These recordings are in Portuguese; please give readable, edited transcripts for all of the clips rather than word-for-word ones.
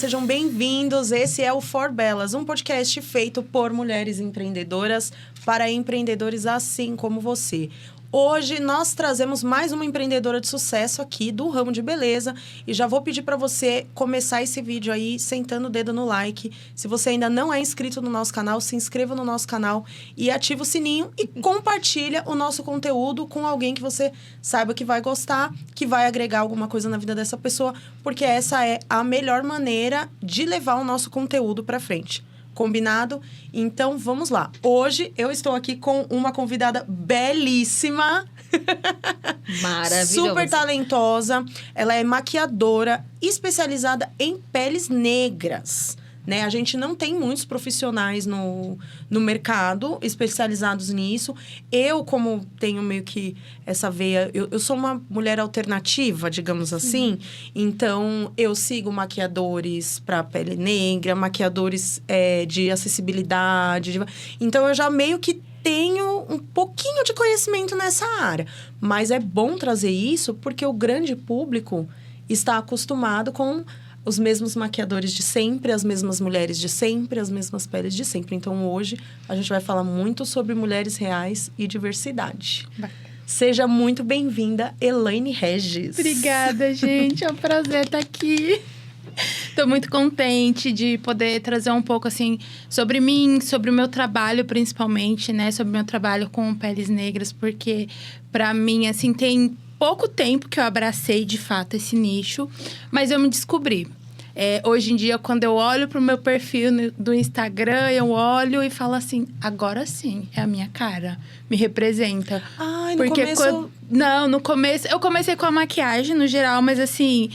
sejam bem-vindos. Esse é o For Belas, um podcast feito por mulheres empreendedoras para empreendedores assim como você. Hoje nós trazemos mais uma empreendedora de sucesso aqui do ramo de beleza e já vou pedir para você começar esse vídeo aí sentando o dedo no like. Se você ainda não é inscrito no nosso canal, se inscreva no nosso canal e ativa o sininho e compartilha o nosso conteúdo com alguém que você saiba que vai gostar, que vai agregar alguma coisa na vida dessa pessoa, porque essa é a melhor maneira de levar o nosso conteúdo para frente. Combinado? Então, vamos lá. Hoje, eu estou aqui com uma convidada belíssima. Maravilhosa. Super talentosa. Ela é maquiadora especializada em peles negras. Né? A gente não tem muitos profissionais no mercado especializados nisso. Eu, como tenho meio que essa veia... Eu sou uma mulher alternativa, digamos assim. Então, eu sigo maquiadores para pele negra, maquiadores de acessibilidade. Então, eu já meio que tenho um pouquinho de conhecimento nessa área. Mas é bom trazer isso porque o grande público está acostumado com os mesmos maquiadores de sempre, as mesmas mulheres de sempre, as mesmas peles de sempre. Então, hoje, a gente vai falar muito sobre mulheres reais e diversidade. Seja muito bem-vinda, Elaine Regis. Obrigada, gente. É um prazer estar aqui. Estou muito contente de poder trazer um pouco, assim, sobre mim, sobre o meu trabalho, principalmente, né? Sobre o meu trabalho com peles negras, porque, para mim, assim, tem pouco tempo que eu abracei, de fato, esse nicho, mas eu me descobri. Hoje em dia, quando eu olho para o meu perfil do Instagram, eu olho e falo assim, agora sim, é a minha cara, me representa. Ai, no começo... Não, no começo... Eu comecei com a maquiagem, no geral, mas assim...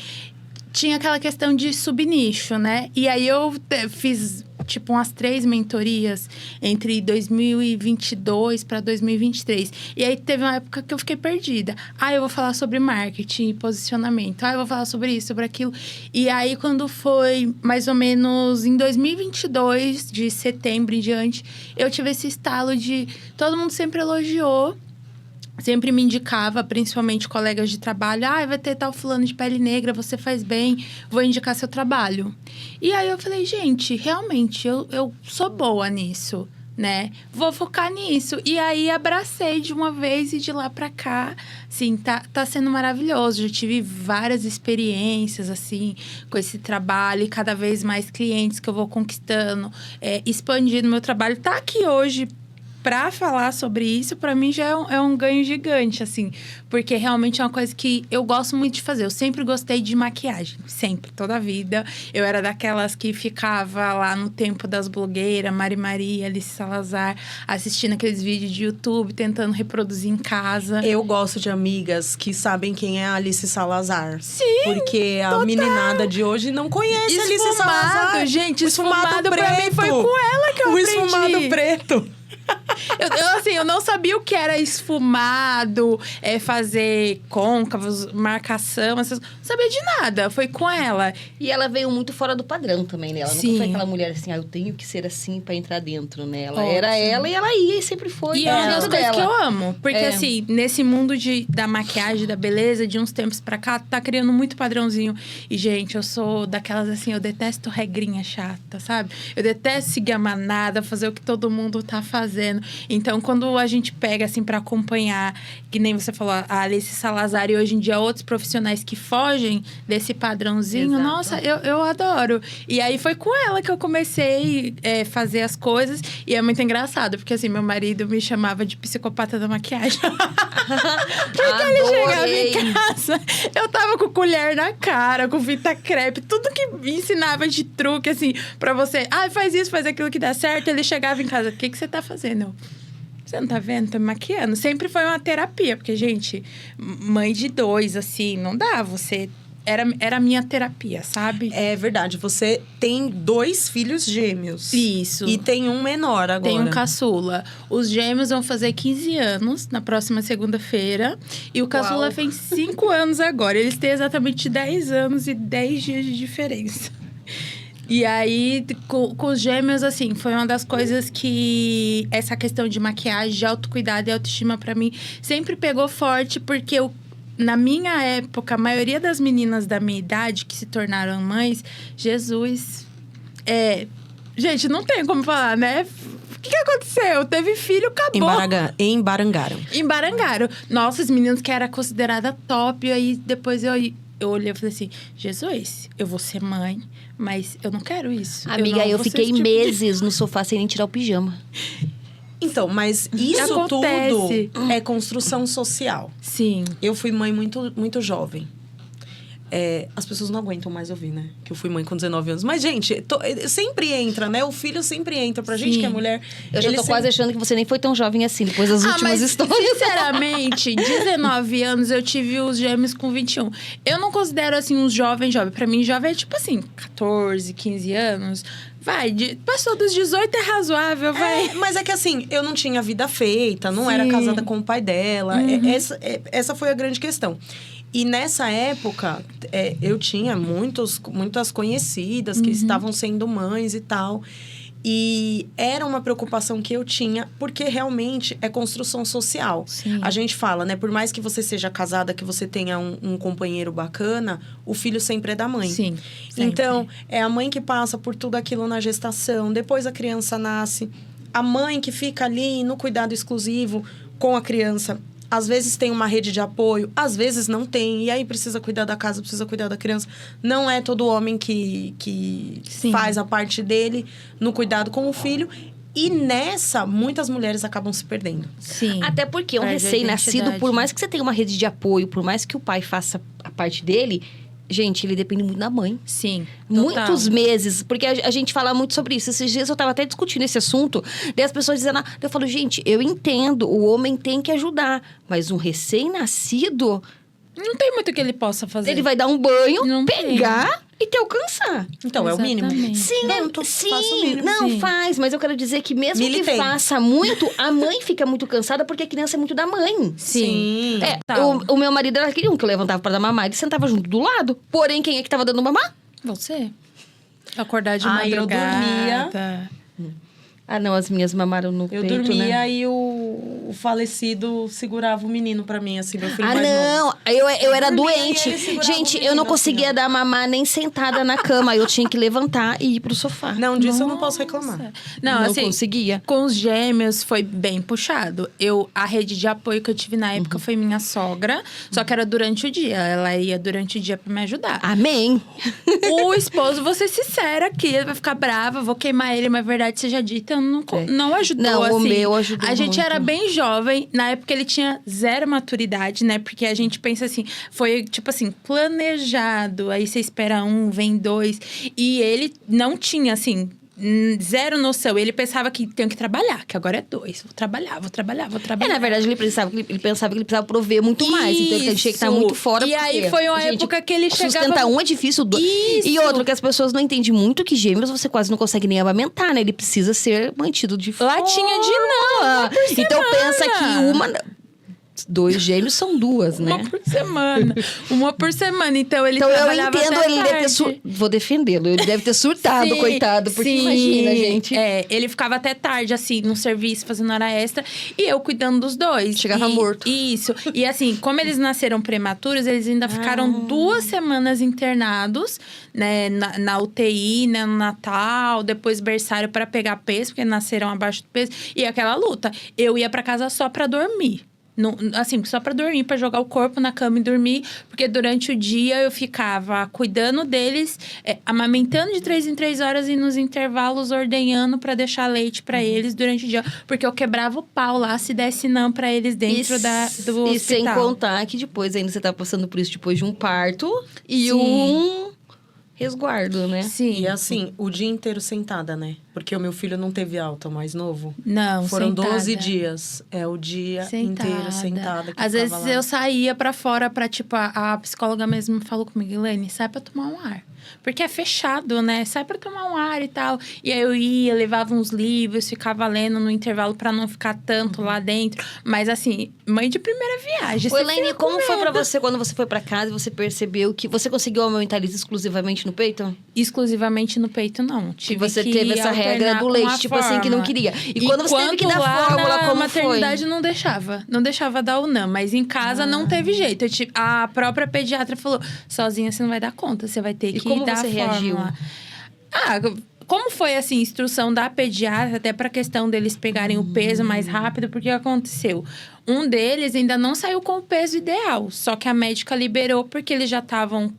Tinha aquela questão de subnicho, né? E aí, eu fiz... tipo, umas 3 mentorias entre 2022 para 2023. E aí, teve uma época que eu fiquei perdida. Eu vou falar sobre marketing e posicionamento. Eu vou falar sobre isso, sobre aquilo. E aí, quando foi mais ou menos em 2022, de setembro em diante, eu tive esse estalo de... Todo mundo sempre elogiou. Sempre me indicava, principalmente colegas de trabalho. Vai ter tal fulano de pele negra, você faz bem, vou indicar seu trabalho. E aí, eu falei, gente, realmente, eu sou boa nisso, né? Vou focar nisso. E aí, abracei de uma vez e de lá pra cá, assim, tá sendo maravilhoso. Já tive várias experiências, assim, com esse trabalho. E cada vez mais clientes que eu vou conquistando, expandindo meu trabalho. Tá aqui hoje para falar sobre isso, para mim já é um ganho gigante, assim. Porque realmente é uma coisa que eu gosto muito de fazer. Eu sempre gostei de maquiagem. Sempre, toda a vida. Eu era daquelas que ficava lá no tempo das blogueiras, Mari Maria, Alice Salazar, assistindo aqueles vídeos de YouTube, tentando reproduzir em casa. Eu gosto de amigas que sabem quem é a Alice Salazar. Sim, porque a meninada de hoje não conhece a Alice Salazar. Gente, esfumado pra mim foi com ela que eu aprendi. O esfumado preto. Eu não sabia o que era esfumado, fazer côncavos, marcação, essas... Não sabia de nada, foi com ela. E ela veio muito fora do padrão também, né? Ela Sim. nunca foi aquela mulher assim, eu tenho que ser assim pra entrar dentro, né? Ela era ela e ela ia e sempre foi. E é uma das coisas que eu amo. Porque, assim, nesse mundo da maquiagem, da beleza, de uns tempos pra cá, tá criando muito padrãozinho. E, gente, eu sou daquelas, assim, eu detesto regrinha chata, sabe? Eu detesto seguir a manada, fazer o que todo mundo tá fazendo. Então, quando a gente pega, assim, pra acompanhar, que nem você falou, a Alice Salazar e hoje em dia outros profissionais que fogem desse padrãozinho, Exato. Nossa, eu adoro. E aí, foi com ela que eu comecei a fazer as coisas. E é muito engraçado, porque, assim, meu marido me chamava de psicopata da maquiagem. Porque ele chegava em casa, eu tava com colher na cara, com fita crepe, tudo que me ensinava de truque, assim, pra você. Faz isso, faz aquilo que dá certo. Ele chegava em casa, o que você tá fazendo? Você não tá vendo? Tô me maquiando. Sempre foi uma terapia, porque, gente, mãe de 2, assim, não dá. Você... Era a minha terapia, sabe? É verdade. Você tem 2 filhos gêmeos. Isso. E tem um menor agora. Tem um caçula. Os gêmeos vão fazer 15 anos na próxima segunda-feira. E o caçula fez 5 anos agora. Eles têm exatamente 10 anos e 10 dias de diferença. E aí, com os gêmeos, assim, foi uma das coisas que... Essa questão de maquiagem, de autocuidado e autoestima, pra mim, sempre pegou forte. Porque na minha época, a maioria das meninas da minha idade que se tornaram mães, Jesus... Gente, não tem como falar, né? O que aconteceu? Teve filho, acabou. Embarangaram. Embarangaram. Nossa, os meninos que era considerada top. E aí, depois eu olhei e falei assim... Jesus, eu vou ser mãe, mas eu não quero isso. Amiga, eu fiquei meses no sofá sem nem tirar o pijama. Então, mas isso acontece. Tudo é construção social. Sim. Eu fui mãe muito, muito jovem. As pessoas não aguentam mais ouvir, né? Que eu fui mãe com 19 anos. Mas, gente, sempre entra, né? O filho sempre entra. Pra gente que é mulher... Eu já tô quase achando que você nem foi tão jovem assim, depois das últimas histórias. Sinceramente, 19 anos, eu tive os gêmeos com 21. Eu não considero, assim, uns jovens. Pra mim, jovem é tipo assim, 14, 15 anos... Vai, passou dos 18 é razoável, vai. Mas é que assim, eu não tinha vida feita, não era casada com o pai dela. Essa foi a grande questão. E nessa época, eu tinha muitas conhecidas que estavam sendo mães e tal. E era uma preocupação que eu tinha, porque realmente é construção social. Sim. A gente fala, né? Por mais que você seja casada, que você tenha um companheiro bacana, o filho sempre é da mãe. Sim. Sempre. Então, é a mãe que passa por tudo aquilo na gestação, depois a criança nasce. A mãe que fica ali no cuidado exclusivo com a criança. Às vezes tem uma rede de apoio, às vezes não tem. E aí precisa cuidar da casa, precisa cuidar da criança. Não é todo homem que faz a parte dele no cuidado com o filho. E nessa, muitas mulheres acabam se perdendo. Sim. Até porque um recém-nascido, por mais que você tenha uma rede de apoio, por mais que o pai faça a parte dele... Gente, ele depende muito da mãe. Sim. Muitos meses. Porque a gente fala muito sobre isso. Esses dias eu tava até discutindo esse assunto. Daí as pessoas dizendo... Eu falo, gente, eu entendo. O homem tem que ajudar. Mas um recém-nascido... Não tem muito que ele possa fazer. Ele vai dar um banho, não pegar tem. E te alcançar. Então, Exatamente. é o mínimo. Sim, faça o mínimo. Não, sim. faz. Mas eu quero dizer que mesmo que faça muito... A mãe fica muito cansada porque a criança é muito da mãe. Sim. O meu marido era aquele que eu levantava pra dar mamar. Ele sentava junto do lado. Porém, quem é que tava dando mamar? Você. Acordar de madrugada. Eu dormia. Ah, não, as minhas mamaram no peito, dormia, né? E o falecido segurava o menino pra mim, assim, meu filho mais não, novo. eu era dormia, doente. e ele segurava Gente, o menino, eu não assim, conseguia ó. dar mamar nem sentada na cama. Eu tinha que levantar e ir pro sofá. Não, disso eu não posso reclamar. Não, assim, conseguia. Com os gêmeos foi bem puxado. A rede de apoio que eu tive na época foi minha sogra. Só que era durante o dia. Ela ia durante o dia pra me ajudar. Amém. O esposo, vou ser sincera aqui, ele vai ficar bravo, vou queimar ele, mas verdade seja dita, não ajudou, Não, assim. o meu ajudou A gente muito. era bem jovem, na época ele tinha zero maturidade, né? Porque a gente pensa assim, foi tipo assim, planejado, aí você espera um, vem dois. E ele não tinha, assim... zero noção. Ele pensava que tem que trabalhar, que agora é 2. Vou trabalhar. Na verdade, ele pensava que ele precisava prover muito mais. Então, ele tinha que estar muito fora. E aí, foi uma época que ele chegava... Sustentar um é difícil. Isso. E outro, que as pessoas não entendem muito, que gêmeos você quase não consegue nem amamentar, né? Ele precisa ser mantido de fora. Latinha de não, Então, pensa que 2 gêmeos são 2, né? Uma por semana. Então, ele Então, eu trabalhava entendo, até ele deve ter tarde. Vou defendê-lo. Ele deve ter surtado, Sim, coitado. Porque imagina, gente. Ele ficava até tarde, assim, no serviço, fazendo hora extra. E eu cuidando dos dois. Chegava morto. Isso. E assim, como eles nasceram prematuros, eles ainda ficaram 2 semanas internados, né? Na UTI, né? No Natal. Depois berçário pra pegar peso, porque nasceram abaixo do peso. E aquela luta. Eu ia pra casa só pra dormir. Assim, só pra dormir, pra jogar o corpo na cama e dormir. Porque durante o dia eu ficava cuidando deles, amamentando de 3 em 3 horas e nos intervalos ordenhando pra deixar leite pra eles durante o dia. Porque eu quebrava o pau lá se desse não pra eles dentro do hospital. E sem contar que depois ainda você tá passando por isso depois de um parto e Sim. um resguardo, né? Sim. E assim, o dia inteiro sentada, né? Porque o meu filho não teve alta, o mais novo. Não, Foram sentada. 12 dias. É o dia inteiro sentada. Às vezes eu saía pra fora pra, tipo, a psicóloga mesmo falou comigo, Elaine, sai pra tomar um ar. Porque é fechado, né? Sai pra tomar um ar e tal. E aí eu ia, levava uns livros, ficava lendo no intervalo pra não ficar tanto lá dentro. Mas assim, mãe de primeira viagem. Ô, Elaine, como foi pra você quando você foi pra casa e você percebeu que você conseguiu amamentar eles exclusivamente no peito? Exclusivamente no peito, não. Tive Você que teve essa alternar. regra do leite, tipo assim, que não queria. E quando você teve que dar fórmula, como a maternidade não deixava dar o não, mas em casa não teve jeito. A própria pediatra falou, sozinha você não vai dar conta, você vai ter que dar a fórmula. E como você reagiu? Como foi, assim, instrução da pediatra, até pra questão deles pegarem o peso mais rápido, porque aconteceu? Um deles ainda não saiu com o peso ideal, só que a médica liberou porque eles já estavam...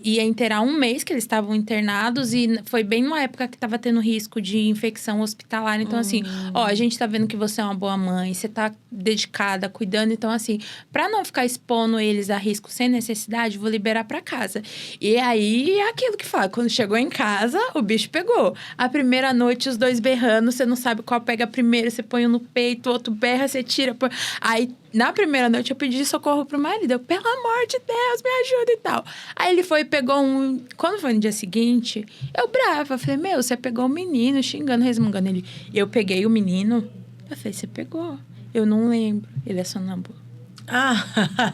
Ia inteirar um mês que eles estavam internados e foi bem numa época que estava tendo risco de infecção hospitalar. Então, assim, a gente tá vendo que você é uma boa mãe, você tá dedicada, cuidando. Então, assim, pra não ficar expondo eles a risco sem necessidade, vou liberar pra casa. E aí, é aquilo que fala, quando chegou em casa, o bicho pegou. A primeira noite, os dois berrando, você não sabe qual pega primeiro, você põe um no peito, o outro berra, você tira. Aí, na primeira noite, eu pedi socorro pro marido. Eu, pelo amor de Deus, me ajuda e tal. Aí ele foi e pegou um... Quando foi no dia seguinte, eu brava. Falei, você pegou o menino, xingando, resmungando. Ele, eu peguei o menino? Eu falei, você pegou? Eu não lembro. Ele é sonâmbulo.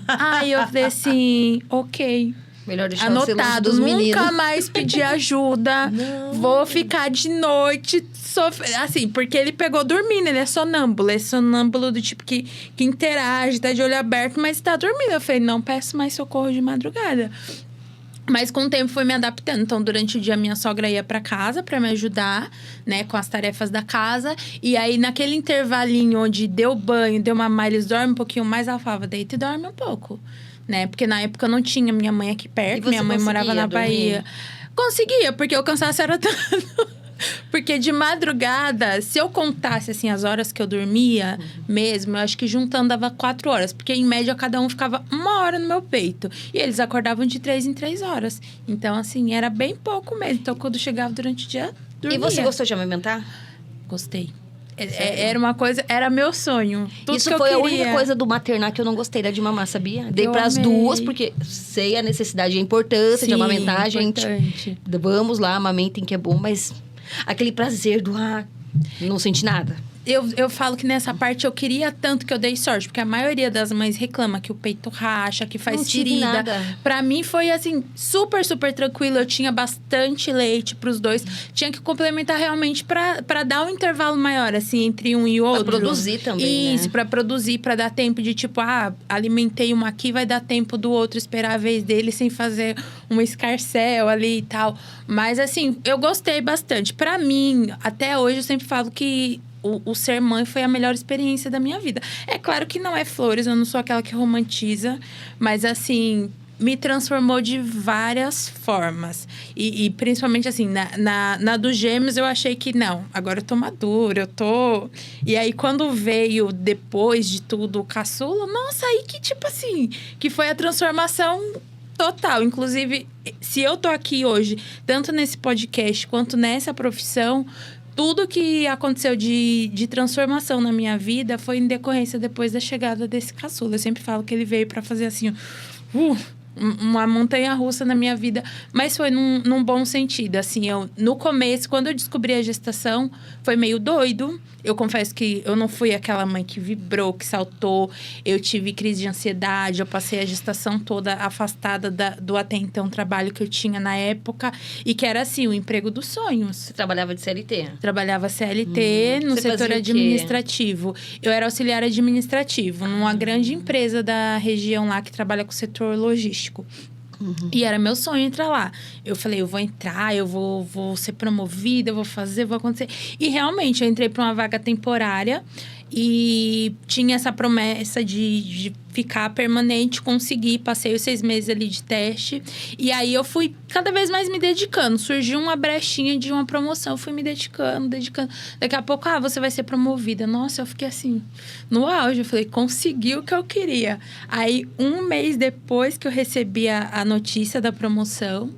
Aí eu falei assim, ok. Melhor deixar anotado, dos nunca meninos. mais pedir ajuda. Vou ficar de noite assim, porque ele pegou dormindo, ele é sonâmbulo. É sonâmbulo do tipo que interage, tá de olho aberto, mas tá dormindo. Eu falei, não peço mais socorro de madrugada. Mas com o tempo foi me adaptando. Então, durante o dia, minha sogra ia pra casa pra me ajudar, né? Com as tarefas da casa. E aí, naquele intervalinho onde deu banho, deu mamar, eles dormem um pouquinho mais, ela falava, deita e dorme um pouco. Né? Porque na época eu não tinha minha mãe aqui perto. Minha mãe morava na Bahia. Conseguia, porque o cansaço era tanto... Porque de madrugada, se eu contasse, assim, as horas que eu dormia mesmo, eu acho que juntando dava 4 horas. Porque, em média, cada um ficava 1 hora no meu peito. E eles acordavam de 3 em 3 horas. Então, assim, era bem pouco mesmo. Então, quando chegava durante o dia, dormia. E você gostou de amamentar? Gostei. Era uma coisa... Era meu sonho. Tudo Isso que foi eu a única coisa do maternar que eu não gostei, era de mamar, sabia? Dei pras duas, porque sei a necessidade e a importância de amamentar, gente. Vamos lá, amamentem que é bom, mas... Aquele prazer do não senti nada. Eu falo que nessa parte eu queria tanto que eu dei sorte. Porque a maioria das mães reclama que o peito racha, que faz ferida. Nada. Pra mim foi assim, super, super tranquilo. Eu tinha bastante leite pros dois. Tinha que complementar realmente pra dar um intervalo maior, assim, entre um e outro. Pra produzir também, Isso, né? pra produzir, pra dar tempo de tipo, alimentei uma aqui, vai dar tempo do outro esperar a vez dele sem fazer um escarcéu ali e tal. Mas assim, eu gostei bastante. Pra mim, até hoje, eu sempre falo que o ser mãe foi a melhor experiência da minha vida. É claro que não é flores, eu não sou aquela que romantiza. Mas, assim, me transformou de várias formas. E principalmente, assim, na dos gêmeos, eu achei que, não, agora eu tô madura, eu tô... E aí, quando veio, depois de tudo, o caçula, nossa, aí que, tipo assim, que foi a transformação... total. Inclusive, se eu tô aqui hoje, tanto nesse podcast quanto nessa profissão, tudo que aconteceu de transformação na minha vida foi em decorrência depois da chegada desse caçula. Eu sempre falo que ele veio pra fazer assim, uma montanha-russa na minha vida, mas foi num bom sentido. Assim, no começo, quando eu descobri a gestação, foi meio doido. Eu confesso que eu não fui aquela mãe que vibrou, que saltou. Eu tive crise de ansiedade, eu passei a gestação toda afastada do até então trabalho que eu tinha na época. E que era, assim, o emprego dos sonhos. Você trabalhava de CLT? Trabalhava CLT no setor administrativo. Eu era auxiliar administrativo numa grande empresa da região lá que trabalha com o setor logístico. E era meu sonho entrar lá. Eu falei, eu vou entrar, eu vou ser promovida, eu vou fazer, vou acontecer. E realmente, eu entrei para uma vaga temporária e tinha essa promessa de ficar permanente, consegui, passei os 6 meses ali de teste. E aí, eu fui cada vez mais me dedicando. Surgiu uma brechinha de uma promoção, eu fui me dedicando. Daqui a pouco, você vai ser promovida. Nossa, eu fiquei assim, no auge. Eu falei, consegui o que eu queria. Aí, 1 mês depois que eu recebi a notícia da promoção,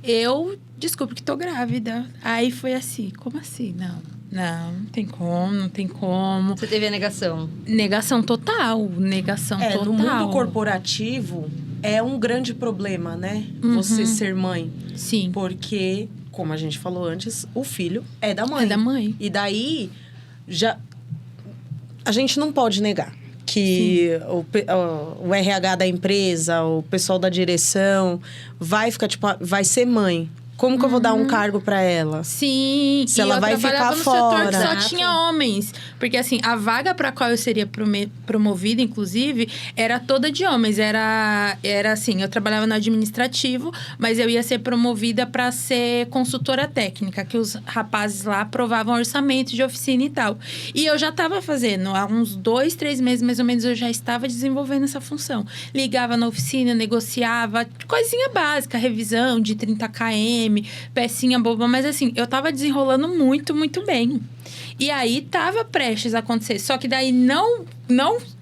eu descobri que tô grávida. Aí, foi assim, como assim? Não tem como. Você teve a negação? Negação total, total. No mundo corporativo, é um grande problema, né? Você ser mãe. Sim. Porque, como a gente falou antes, o filho é da mãe. É da mãe. E daí, a gente não pode negar que o RH da empresa, o pessoal da direção, vai ficar, tipo, vai ser mãe. Como que eu vou dar um cargo para ela? Sim. Se ela vai ficar no fora. setor que só tinha homens. Porque, assim, a vaga para qual eu seria promovida, inclusive, era toda de homens. Era assim, eu trabalhava no administrativo, mas eu ia ser promovida para ser consultora técnica, que os rapazes lá aprovavam orçamento de oficina e tal. E eu já estava fazendo, há uns 2, 3 meses, mais ou menos, eu já estava desenvolvendo essa função. Ligava na oficina, negociava, coisinha básica, revisão de 30 km, pecinha boba, mas assim, eu tava desenrolando muito, muito bem. E aí, tava prestes a acontecer. Só que daí, não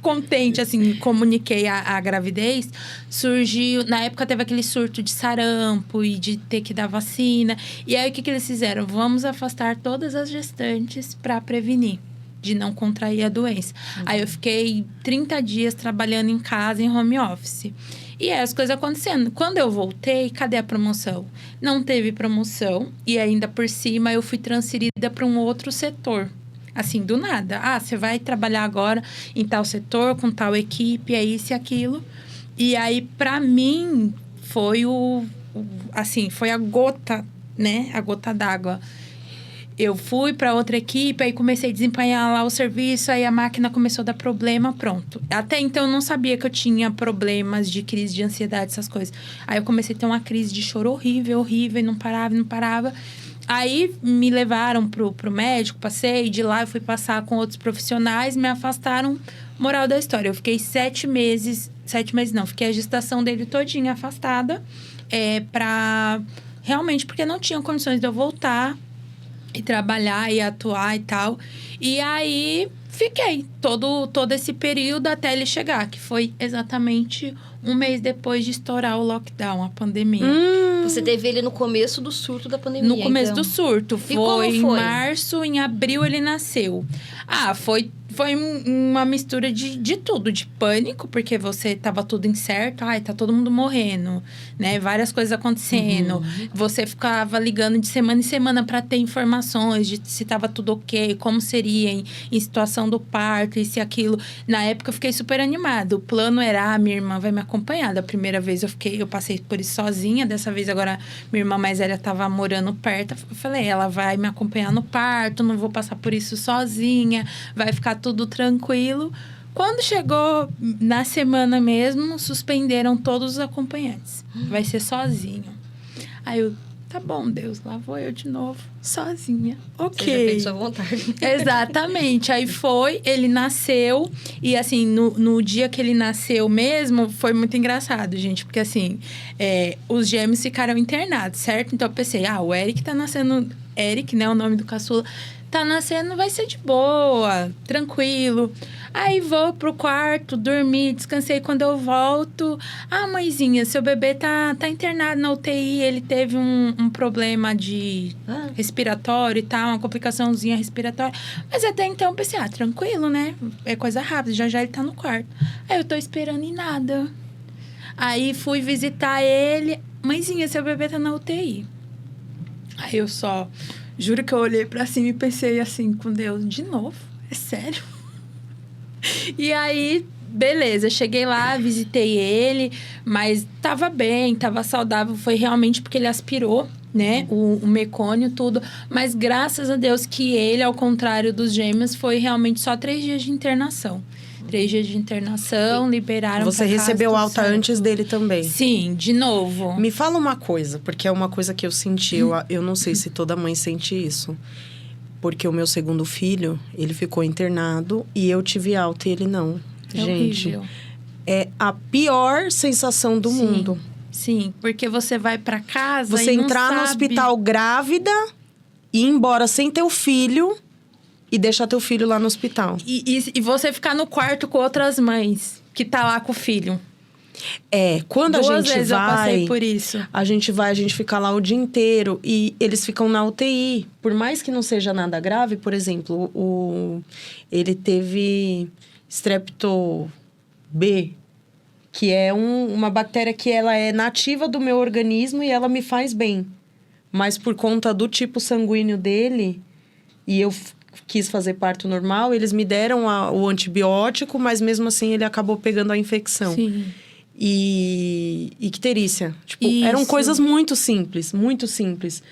contente, assim, comuniquei a gravidez, surgiu... Na época, teve aquele surto de sarampo e de ter que dar vacina. E aí, o que eles fizeram? Vamos afastar todas as gestantes para prevenir de não contrair a doença. Aí, eu fiquei 30 dias trabalhando em casa, em home office. E aí, as coisas acontecendo. Quando eu voltei, cadê a promoção? Não teve promoção. E ainda por cima, eu fui transferida para um outro setor. Assim, do nada. Ah, você vai trabalhar agora em tal setor, com tal equipe, é isso e aquilo. E aí, para mim, foi foi a gota, né? A gota d'água. Eu fui para outra equipe, aí comecei a desempenhar lá o serviço, aí a máquina começou a dar problema, pronto. Até então, eu não sabia que eu tinha problemas de crise de ansiedade, essas coisas. Aí, eu comecei a ter uma crise de choro horrível, e não parava. Aí, me levaram pro médico, passei, de lá eu fui passar com outros profissionais, me afastaram. Moral da história, eu fiquei 7 meses não, fiquei a gestação dele todinha afastada, realmente, porque não tinha condições de eu voltar e trabalhar e atuar e tal. E aí, fiquei todo esse período até ele chegar, que foi exatamente 1 mês depois de estourar o lockdown, a pandemia. Você teve ele no começo do surto da pandemia, No começo então. do surto. Foi em março, em abril ele nasceu. Foi uma mistura de tudo. De pânico, porque você tava tudo incerto. Ai, tá todo mundo morrendo, né? Várias coisas acontecendo. Você ficava ligando de semana em semana para ter informações de se tava tudo ok, como seria em situação do parto, isso e aquilo. Na época, eu fiquei super animada. O plano era, minha irmã vai me acompanhar. Da primeira vez, eu passei por isso sozinha. Dessa vez, agora, minha irmã mais velha tava morando perto. Eu falei, ela vai me acompanhar no parto, não vou passar por isso sozinha, vai ficar tudo tranquilo. Quando chegou na semana mesmo, suspenderam todos os acompanhantes. Vai ser sozinho. Aí eu, tá bom, Deus, lá vou eu de novo, sozinha. Ok. Você já fez sua vontade. Exatamente. Aí ele nasceu. E assim, no dia que ele nasceu mesmo, foi muito engraçado, gente. Porque assim, os gêmeos ficaram internados, certo? Então eu pensei, o Eric tá nascendo... Eric, né, o nome do caçula. Tá nascendo, vai ser de boa, tranquilo. Aí vou pro quarto, dormi, descansei. Quando eu volto... mãezinha, seu bebê tá internado na UTI. Ele teve um problema de respiratório e tal, uma complicaçãozinha respiratória. Mas até então eu pensei, tranquilo, né? É coisa rápida, já ele tá no quarto. Aí eu tô esperando e nada. Aí fui visitar ele. Mãezinha, seu bebê tá na UTI. Aí eu juro que eu olhei pra cima e pensei assim, com Deus, de novo? É sério? E aí, beleza, cheguei lá, visitei ele, mas tava bem, tava saudável. Foi realmente porque ele aspirou, né? O mecônio, tudo. Mas graças a Deus que ele, ao contrário dos gêmeos, foi realmente só 3 dias de internação. 3 dias de internação, liberaram. Você recebeu alta antes dele também? Sim, de novo. Me fala uma coisa, porque é uma coisa que eu senti. Eu não sei se toda mãe sente isso. Porque o meu segundo filho, ele ficou internado e eu tive alta e ele não. Gente, horrível. É a pior sensação do mundo. Sim, porque você vai pra casa você e não entrar no sabe... hospital grávida e ir embora sem teu filho... E deixar teu filho lá no hospital. E você ficar no quarto com outras mães, que tá lá com o filho. Quando a gente vai... 2 vezes eu passei por isso. A gente fica lá o dia inteiro. E eles ficam na UTI. Por mais que não seja nada grave, por exemplo... Ele teve Strepto B, que é uma bactéria que ela é nativa do meu organismo e ela me faz bem. Mas por conta do tipo sanguíneo dele... E eu... quis fazer parto normal, eles me deram o antibiótico, mas mesmo assim ele acabou pegando a infecção. Sim. e icterícia. Tipo, Isso. eram coisas muito simples, muito simples.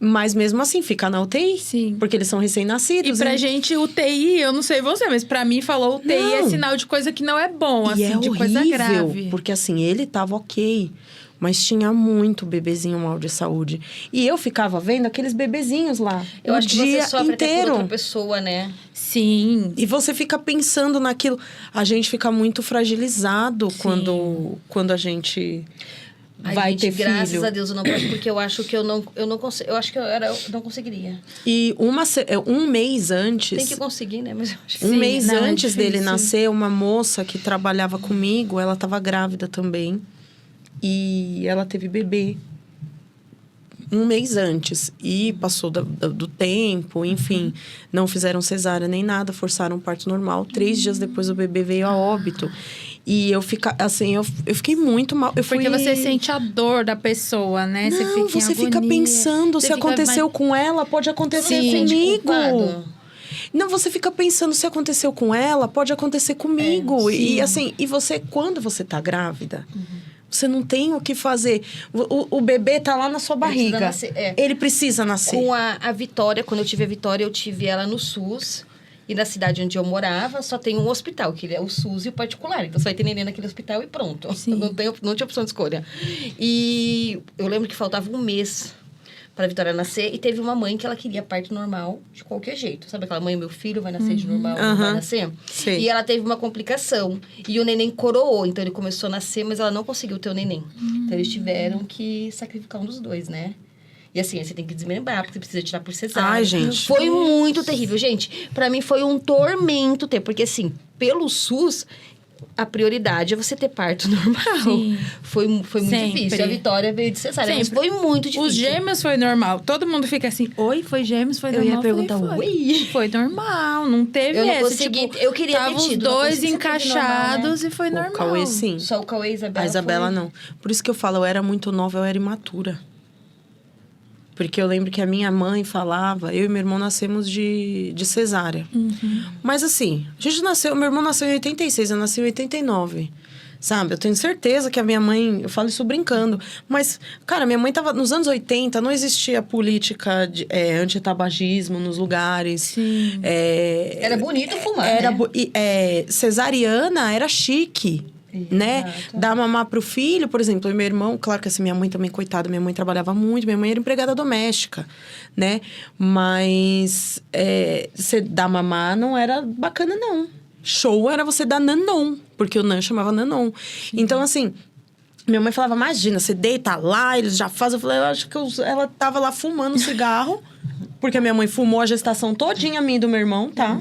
Mas mesmo assim, fica na UTI. Sim. Porque eles são recém-nascidos. E pra né? gente, UTI, eu não sei você, mas pra mim, falou UTI é Não. sinal de coisa que não é bom, E assim, é de horrível, coisa grave. porque assim, ele tava ok. Mas tinha muito bebezinho mal de saúde. E eu ficava vendo aqueles bebezinhos lá. Eu o acho que dia você sofre até por inteiro. outra pessoa, né? Sim. E você fica pensando naquilo. A gente fica muito fragilizado quando a gente Ai, vai gente, ter graças filho. a Deus eu não posso, porque eu acho que eu não consigo. Eu acho que eu não conseguiria. E um mês antes. Tem que conseguir, né? Mas eu acho que Um Sim, mês não, é antes dele difícil. nascer, uma moça que trabalhava comigo, ela estava grávida também. E ela teve bebê. Um mês antes. E passou do tempo, enfim. Não fizeram cesárea nem nada, forçaram um parto normal. 3 dias depois o bebê veio a óbito. E eu fiquei muito mal. Porque você sente a dor da pessoa, né? Não, você fica pensando, se aconteceu com ela, pode acontecer Sim. comigo. Culpado. Não, você fica pensando, se aconteceu com ela, pode acontecer comigo. sim. E assim, quando você tá grávida, você não tem o que fazer. O bebê tá lá na sua barriga. nascer, é. Ele precisa nascer. Com a Vitória, quando eu tive a Vitória, eu tive ela no SUS. E na cidade onde eu morava, só tem um hospital, que é o SUS e o particular. Então, você vai ter neném naquele hospital e pronto. Sim. Não tinha opção de escolha. E eu lembro que faltava um mês para a Vitória nascer. E teve uma mãe que ela queria parto normal de qualquer jeito. Sabe aquela mãe, meu filho vai nascer de normal, não vai nascer? Sei. E ela teve uma complicação. E o neném coroou. Então, ele começou a nascer, mas ela não conseguiu ter o neném. Então, eles tiveram que sacrificar um dos dois, né? E assim, você tem que desmembrar, porque você precisa tirar por cesárea. Ai, gente. Foi muito terrível. Gente, pra mim foi um tormento ter. Porque assim, pelo SUS, a prioridade é você ter parto normal. Sim. Foi muito Sempre. difícil. A Vitória veio de cesárea, mas Sempre. foi muito difícil. Os gêmeos foi normal. Todo mundo fica assim, oi, foi gêmeos, foi Eu normal. ia perguntar, falei, foi. oi? Foi normal, não teve Eu não esse, consegui, tipo, eu queria ter tava os tido, não dois consegui ser encaixados e foi O normal. Cauê, sim. Só o Cauê e a Isabela. A Isabela foi... não. Por isso que eu falo, eu era muito nova, eu era imatura. Porque eu lembro que a minha mãe falava, eu e meu irmão nascemos de cesárea. Mas assim, a gente nasceu, meu irmão nasceu em 86, eu nasci em 89. Sabe? Eu tenho certeza que a minha mãe, eu falo isso brincando, mas, cara, minha mãe tava nos anos 80, não existia política de anti-tabagismo nos lugares. Sim. Era bonito fumar, Era né? cesariana era chique. Né? Exato. Dar mamar pro filho, por exemplo, e meu irmão, claro que assim, minha mãe também, coitada, minha mãe trabalhava muito, minha mãe era empregada doméstica, né? Mas você dar mamar não era bacana, não. Show era você dar nanon, porque o Nan chamava nanon. Então, assim, minha mãe falava, imagina, você deita lá, eles já fazem. Eu falei, eu acho que ela tava lá fumando cigarro, porque a minha mãe fumou a gestação todinha minha e do meu irmão, tá?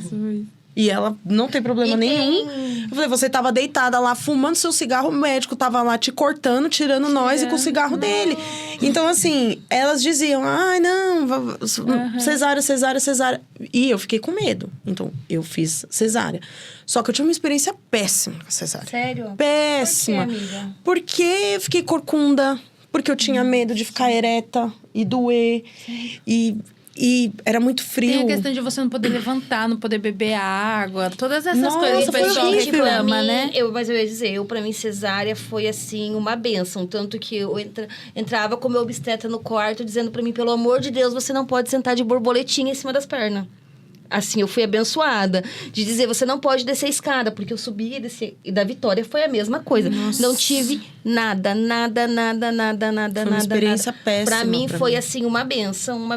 E ela não tem problema nenhum. Eu falei, você tava deitada lá, fumando seu cigarro, o médico tava lá te cortando, tirando nós e com o cigarro dele. Então, assim, elas diziam, ai, não, cesárea, cesárea, cesárea. E eu fiquei com medo. Então, eu fiz cesárea. Só que eu tive uma experiência péssima com a cesárea. Sério? Péssima. Por quê, amiga? Porque eu fiquei corcunda, porque eu tinha medo de ficar ereta e doer. E era muito frio. Tem a questão de você não poder levantar, não poder beber água, todas essas Nossa, coisas que o foi pessoal horrível. reclama, Pra mim, né? Mas eu ia dizer, pra mim, cesárea foi, assim, uma bênção. Tanto que eu entrava com meu obstetra no quarto, dizendo pra mim, pelo amor de Deus, você não pode sentar de borboletinha em cima das pernas. Assim, eu fui abençoada. De dizer, você não pode descer a escada. Porque eu subi e desci. E da Vitória foi a mesma coisa. Nossa. Não tive nada. Foi uma experiência péssima. Pra mim, pra foi, mim. assim, uma bênção.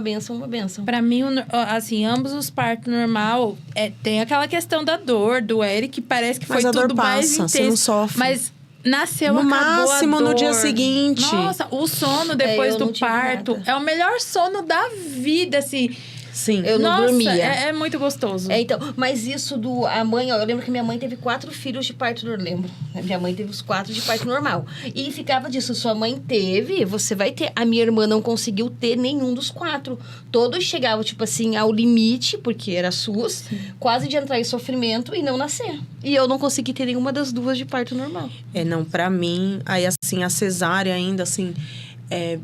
Pra mim, assim, ambos os partos normal, tem aquela questão da dor, do Eric, que parece que Mas foi a dor tudo mais passa, intenso. você não sofre. Mas nasceu, No acabou máximo, a no dor. dia seguinte. Nossa, o sono depois eu do não tive parto nada. é o melhor sono da vida, assim. Sim. Eu não Nossa, dormia. É muito gostoso. Então, mas isso a mãe, ó, eu lembro que minha mãe teve 4 filhos de parto normal, lembro. Minha mãe teve os 4 de parto normal. E ficava disso, sua mãe teve, você vai ter. A minha irmã não conseguiu ter nenhum dos 4. Todos chegavam, tipo assim, ao limite, porque era SUS, quase de entrar em sofrimento e não nascer. E eu não consegui ter nenhuma das 2 de parto normal. Não, pra mim, aí assim, a cesárea ainda, assim,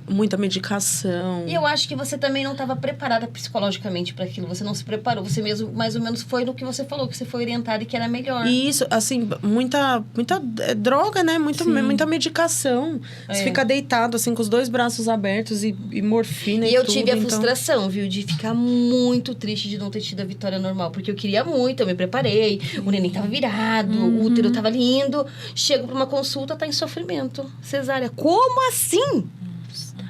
muita medicação. E eu acho que você também não estava preparada psicologicamente para aquilo. Você não se preparou. Você mesmo, mais ou menos, foi no que você falou, que você foi orientada e que era melhor. E isso, assim, muita droga, né? Muita medicação. Você fica deitado, assim, com os 2 braços abertos e morfina e eu tudo, tive a então... frustração, viu? De ficar muito triste de não ter tido a vitória normal. Porque eu queria muito, eu me preparei. O neném tava virado, o útero tava lindo. Chego pra uma consulta, tá em sofrimento. Cesárea. Como assim?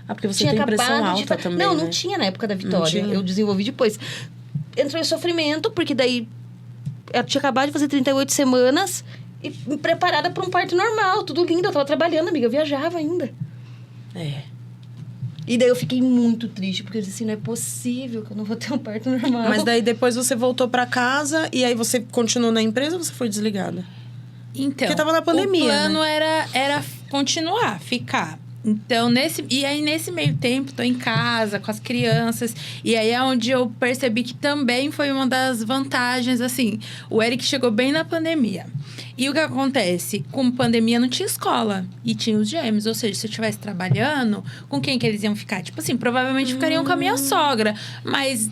Porque você tem pressão alta também, Não, né? não tinha na época da Vitória. Eu desenvolvi depois. Entrou em sofrimento, porque daí... Eu tinha acabado de fazer 38 semanas e preparada para um parto normal. Tudo lindo. Eu tava trabalhando, amiga. Eu viajava ainda. E daí eu fiquei muito triste, porque eu disse assim, não é possível que eu não vou ter um parto normal. Mas daí depois você voltou pra casa e aí você continuou na empresa ou você foi desligada? Então, porque tava na pandemia, o plano né? era continuar, ficar. Então, nesse meio tempo, tô em casa com as crianças. E aí é onde eu percebi que também foi uma das vantagens, assim. O Eric chegou bem na pandemia. E o que acontece? Com pandemia não tinha escola. E tinha os gêmeos. Ou seja, se eu estivesse trabalhando, com quem que eles iam ficar? Tipo assim, provavelmente ficariam com a minha sogra. Mas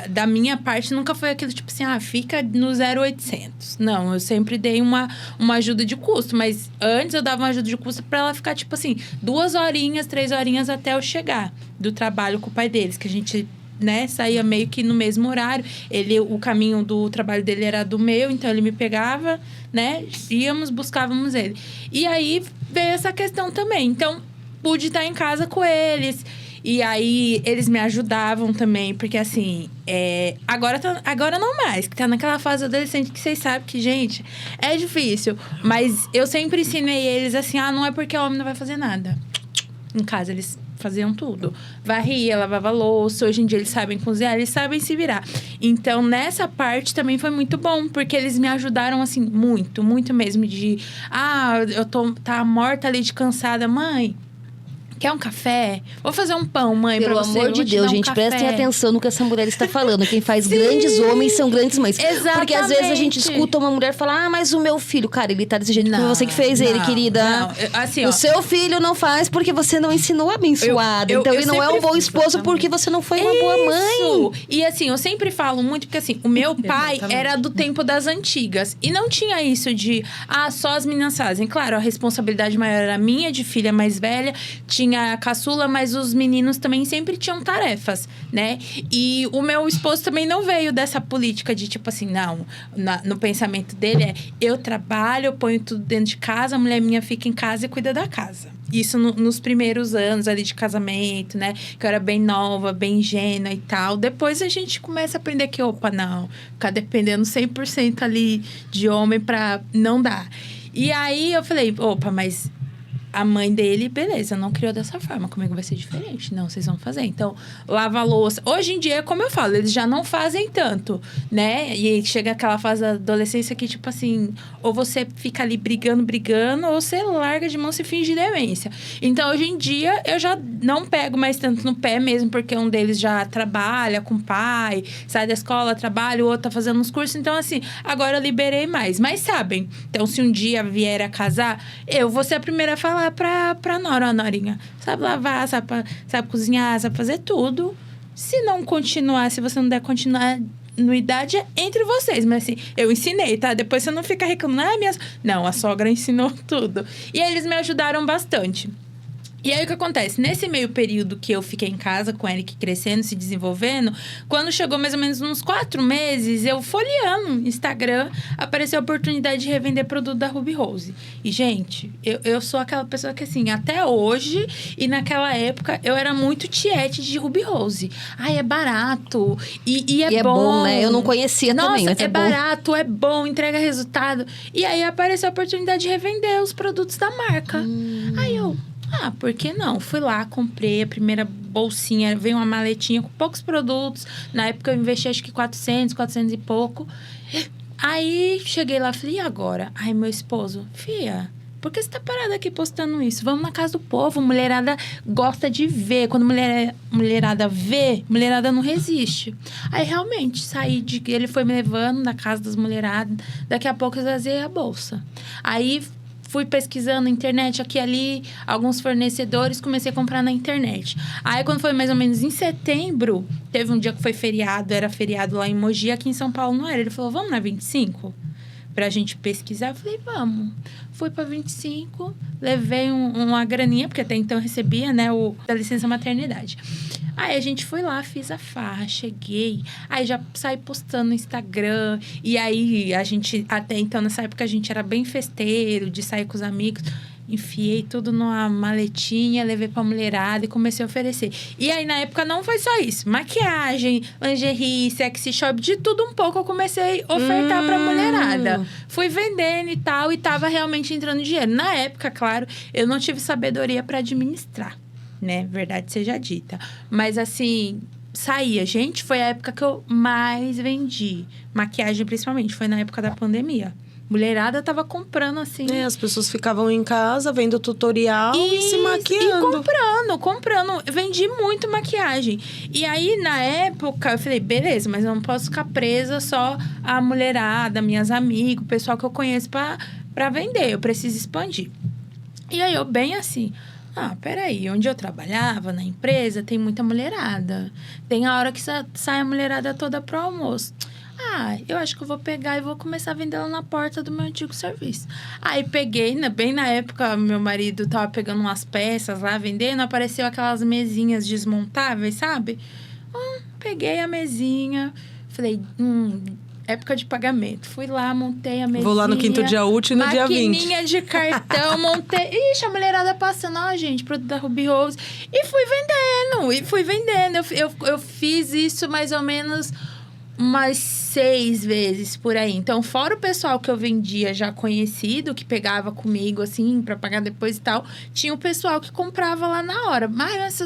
da minha parte nunca foi aquilo, tipo assim, fica no 0800. Não, eu sempre dei uma ajuda de custo. Mas antes eu dava uma ajuda de custo pra ela ficar, tipo assim, 2 horinhas, 3 horinhas até eu chegar do trabalho com o pai deles. Que a gente... né, saía meio que no mesmo horário. O caminho do trabalho dele era do meu, então ele me pegava, né? Buscávamos ele. E aí veio essa questão também. Então, pude estar em casa com eles. E aí, eles me ajudavam também, porque assim, agora não mais, que tá naquela fase adolescente que vocês sabem que, gente, é difícil. Mas eu sempre ensinei eles assim, não é porque o homem não vai fazer nada. Em casa, eles faziam tudo. Varria, lavava louça. Hoje em dia eles sabem cozinhar, eles sabem se virar. Então, nessa parte também foi muito bom, porque eles me ajudaram, assim, muito, muito mesmo. Tá morta ali de cansada. Mãe, quer um café? Vou fazer um pão, mãe, pra você. Pelo amor de Deus, gente, prestem atenção no que essa mulher está falando. Quem faz grandes homens são grandes mães. Exatamente. Porque às vezes a gente escuta uma mulher falar, mas o meu filho, cara, ele tá desse jeito porque foi você que fez ele, querida. Não. Assim, o seu filho não faz porque você não ensinou abençoado. Então ele não é um bom esposo porque você não foi uma boa mãe. E assim, eu sempre falo muito, porque assim, o meu pai era do tempo das antigas. E não tinha isso de, só as meninas fazem. Claro, a responsabilidade maior era minha, de filha mais velha. Tinha a caçula, mas os meninos também sempre tinham tarefas, né? E o meu esposo também não veio dessa política de, tipo assim, não. No pensamento dele eu trabalho, eu ponho tudo dentro de casa, a mulher minha fica em casa e cuida da casa. Isso nos primeiros anos ali de casamento, né? Que eu era bem nova, bem ingênua e tal. Depois a gente começa a aprender que, não. Ficar dependendo 100% ali de homem não dar. E aí eu falei, mas... A mãe dele, beleza, não criou dessa forma. Comigo vai ser diferente. Não, vocês vão fazer. Então, lava a louça. Hoje em dia, como eu falo, eles já não fazem tanto, né? E chega aquela fase da adolescência que, tipo assim... Ou você fica ali brigando, ou você larga de mão e se finge demência. Então, hoje em dia, eu já não pego mais tanto no pé mesmo. Porque um deles já trabalha com o pai. Sai da escola, trabalha. O outro tá fazendo uns cursos. Então, assim, agora eu liberei mais. Mas sabem, então, se um dia vier a casar... Eu vou ser a primeira a falar pra Nora, Norinha. Sabe lavar, sabe cozinhar, sabe fazer tudo. Se não continuar, se você não der continuidade, é entre vocês. Mas assim, eu ensinei, tá? Depois você não fica reclamando, Não, a sogra ensinou tudo. E eles me ajudaram bastante. E aí, o que acontece? Nesse meio período que eu fiquei em casa com o Eric crescendo, se desenvolvendo, quando chegou mais ou menos uns 4 meses, eu folheando Instagram, apareceu a oportunidade de revender produto da Ruby Rose. E, gente, eu sou aquela pessoa que, assim, até hoje e naquela época, eu era muito tiete de Ruby Rose. É barato e é bom, né? Eu não conhecia também, mas é barato, é bom, entrega resultado. E aí, apareceu a oportunidade de revender os produtos da marca. Aí eu... por que não? Fui lá, comprei a primeira bolsinha, veio uma maletinha com poucos produtos. Na época eu investi acho que 400 e pouco. Aí cheguei lá, falei, e agora? Aí meu esposo, Fia, por que você tá parada aqui postando isso? Vamos na casa do povo, mulherada gosta de ver. Quando mulherada vê, mulherada não resiste. Aí realmente, ele foi me levando na casa das mulheradas. Daqui a pouco eu esvaziei a bolsa. Aí... fui pesquisando na internet, aqui e ali, alguns fornecedores, comecei a comprar na internet. Aí, quando foi mais ou menos em setembro, teve um dia que foi feriado, era feriado lá em Mogi, aqui em São Paulo não era. Ele falou, vamos na 25? Pra gente pesquisar. Eu falei, vamos. Fui pra 25, levei uma graninha, porque até então eu recebia, né, da licença maternidade. Aí a gente foi lá, fiz a farra, cheguei. Aí já saí postando no Instagram. E aí a gente, até então, nessa época, a gente era bem festeiro, de sair com os amigos. Enfiei tudo numa maletinha, levei pra mulherada e comecei a oferecer. E aí, na época, não foi só isso. Maquiagem, lingerie, sexy shop, de tudo um pouco eu comecei a ofertar pra mulherada. Fui vendendo e tal, e tava realmente entrando dinheiro. Na época, claro, eu não tive sabedoria pra administrar, né? Verdade seja dita. Mas, assim, saía. Gente, foi a época que eu mais vendi. Maquiagem, principalmente. Foi na época da pandemia. Mulherada tava comprando, assim. As pessoas ficavam em casa, vendo tutorial e se maquiando. E comprando. Vendi muito maquiagem. E aí, na época, eu falei, beleza, mas eu não posso ficar presa só a mulherada, minhas amigas, o pessoal que eu conheço pra vender. Eu preciso expandir. E aí, eu bem assim... peraí, onde eu trabalhava, na empresa, tem muita mulherada. Tem a hora que sai a mulherada toda pro almoço. Eu acho que eu vou pegar e vou começar a vender ela na porta do meu antigo serviço. Aí peguei, bem na época, meu marido tava pegando umas peças lá, vendendo, apareceu aquelas mesinhas desmontáveis, sabe? Peguei a mesinha, falei, época de pagamento. Fui lá, montei a mesinha. Vou lá no quinto dia útil e no dia 20. Maquininha de cartão, montei. Ixi, a mulherada passando. Gente, produto da Ruby Rose. E fui vendendo. Eu fiz isso mais ou menos umas 6 vezes por aí. Então, fora o pessoal que eu vendia já conhecido, que pegava comigo, assim, pra pagar depois e tal, tinha o pessoal que comprava lá na hora. Mas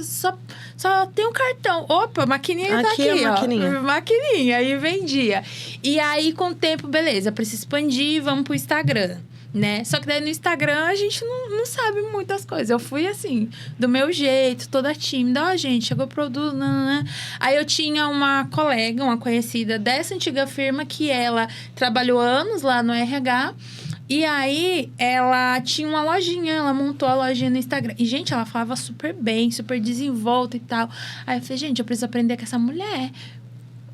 só tem um cartão. Opa, a maquininha tá aqui, é a maquininha. Maquininha. Aí vendia. E aí, com o tempo, beleza, preciso expandir, vamos pro Instagram, né? Só que daí no Instagram a gente não sabe muitas coisas. Eu fui assim, do meu jeito, toda tímida. Gente, chegou o produto, Aí eu tinha uma colega, uma conhecida dessa antiga firma, que ela trabalhou anos lá no RH. E aí, ela tinha uma lojinha, ela montou a lojinha no Instagram. E, gente, ela falava super bem, super desenvolta e tal. Aí eu falei, gente, eu preciso aprender com essa mulher.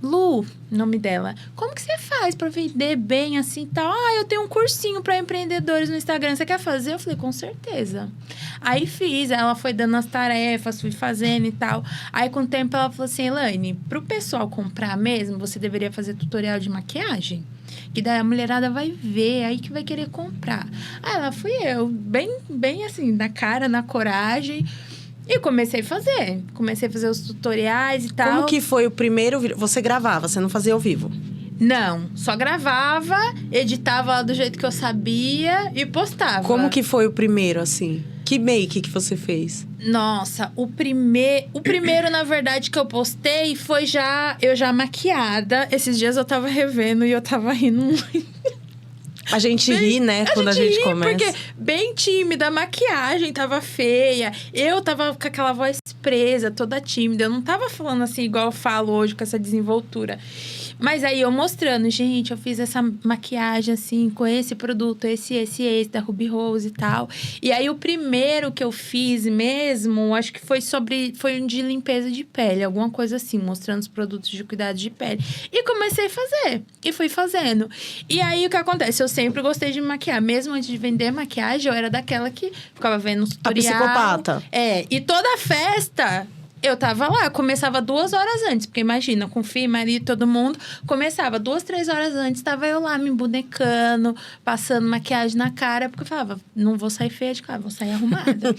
Lu, nome dela. Como que você faz pra vender bem assim e tal? Eu tenho um cursinho pra empreendedores no Instagram. Você quer fazer? Eu falei, com certeza. Aí fiz, ela foi dando as tarefas, fui fazendo e tal. Aí com o tempo ela falou assim, Elaine, pro pessoal comprar mesmo, você deveria fazer tutorial de maquiagem. Que daí a mulherada vai ver, aí que vai querer comprar. Aí ela fui eu, bem assim, na cara, na coragem. E comecei a fazer os tutoriais e tal. Como que foi o primeiro vídeo? Você gravava, você não fazia ao vivo? Não, só gravava, editava do jeito que eu sabia e postava. Como que foi o primeiro, assim? Que make que você fez? Nossa, o primeiro, na verdade, que eu postei foi eu já maquiada. Esses dias eu tava revendo e eu tava rindo muito. A gente ri, né, quando a gente começa. Porque bem tímida, a maquiagem tava feia. Eu tava com aquela voz presa, toda tímida. Eu não tava falando assim, igual eu falo hoje, com essa desenvoltura. Mas aí eu mostrando, gente, eu fiz essa maquiagem assim, com esse produto, esse, da Ruby Rose e tal. E aí o primeiro que eu fiz mesmo, acho que foi um de limpeza de pele, alguma coisa assim, mostrando os produtos de cuidado de pele. E comecei a fazer, e fui fazendo. E aí o que acontece? Eu sempre gostei de me maquiar. Mesmo antes de vender maquiagem, eu era daquela que ficava vendo um tutorial. A psicopata. E toda festa... Eu tava lá, eu começava 2 horas antes. Porque imagina, com filho, marido, todo mundo. Começava 2, 3 horas antes. Tava eu lá me embonecando, passando maquiagem na cara. Porque eu falava, não vou sair feia de cara, vou sair arrumada.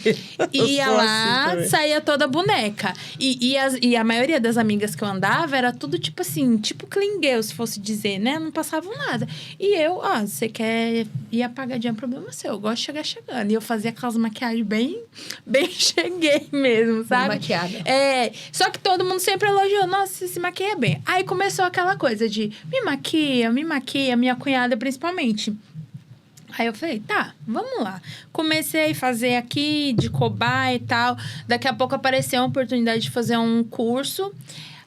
Ia lá, assim, saía toda boneca. E a maioria das amigas que eu andava era tudo tipo assim, tipo clean girl, se fosse dizer, né? Não passavam nada. E eu, você quer ir apagadinha, problema seu. Eu gosto de chegar chegando. E eu fazia aquelas maquiagens bem cheguei mesmo, sabe? Maquiada. Só que todo mundo sempre elogiou. Nossa, você se maquia bem. Aí começou aquela coisa de me maquia, minha cunhada principalmente. Aí eu falei, tá, vamos lá. Comecei a fazer aqui de cobaia e tal. Daqui a pouco apareceu a oportunidade de fazer um curso.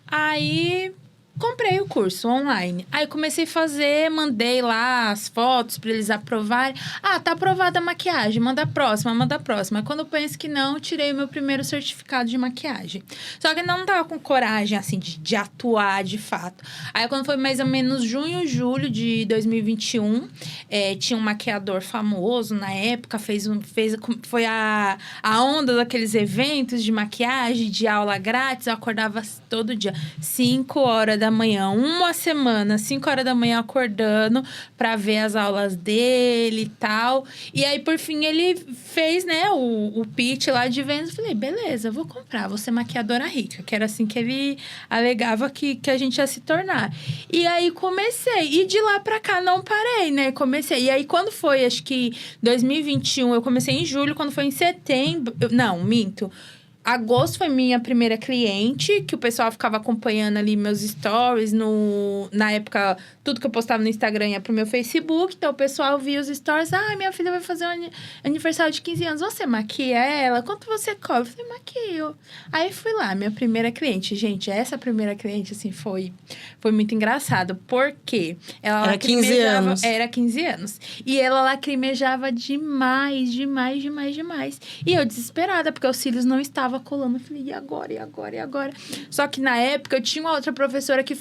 Aí comprei o curso online. Aí comecei a fazer, mandei lá as fotos para eles aprovarem. Ah, tá aprovada a maquiagem, manda a próxima, manda a próxima. Aí quando eu penso que não, eu tirei o meu primeiro certificado de maquiagem. Só que eu não tava com coragem, assim, de atuar de fato. Aí quando foi mais ou menos junho, julho de 2021, tinha um maquiador famoso na época, foi a onda daqueles eventos de maquiagem, de aula grátis. Eu acordava todo dia, 5 horas da manhã, uma semana, 5 horas da manhã acordando pra ver as aulas dele e tal. E aí, por fim, ele fez, né, o pitch lá de vendas. Falei, beleza, vou comprar, vou ser maquiadora rica, que era assim que ele alegava que a gente ia se tornar. E aí, comecei. E de lá pra cá, não parei, né? Comecei. E aí, quando foi, acho que 2021, eu comecei em julho, quando foi em setembro... Não, minto. Agosto foi minha primeira cliente, que o pessoal ficava acompanhando ali meus stories. Na época, tudo que eu postava no Instagram ia pro meu Facebook. Então, o pessoal via os stories. Ah, minha filha vai fazer um aniversário de 15 anos. Você maquia ela? Quanto você cobra? Eu falei, maquio. Aí, fui lá, minha primeira cliente. Gente, essa primeira cliente, assim, foi muito engraçado. Porque ela era 15 anos. Era 15 anos. E ela lacrimejava demais, demais, demais, demais. E eu desesperada, porque os cílios não estavam colando. Eu falei, e agora, e agora, e agora? Só que na época eu tinha uma outra professora que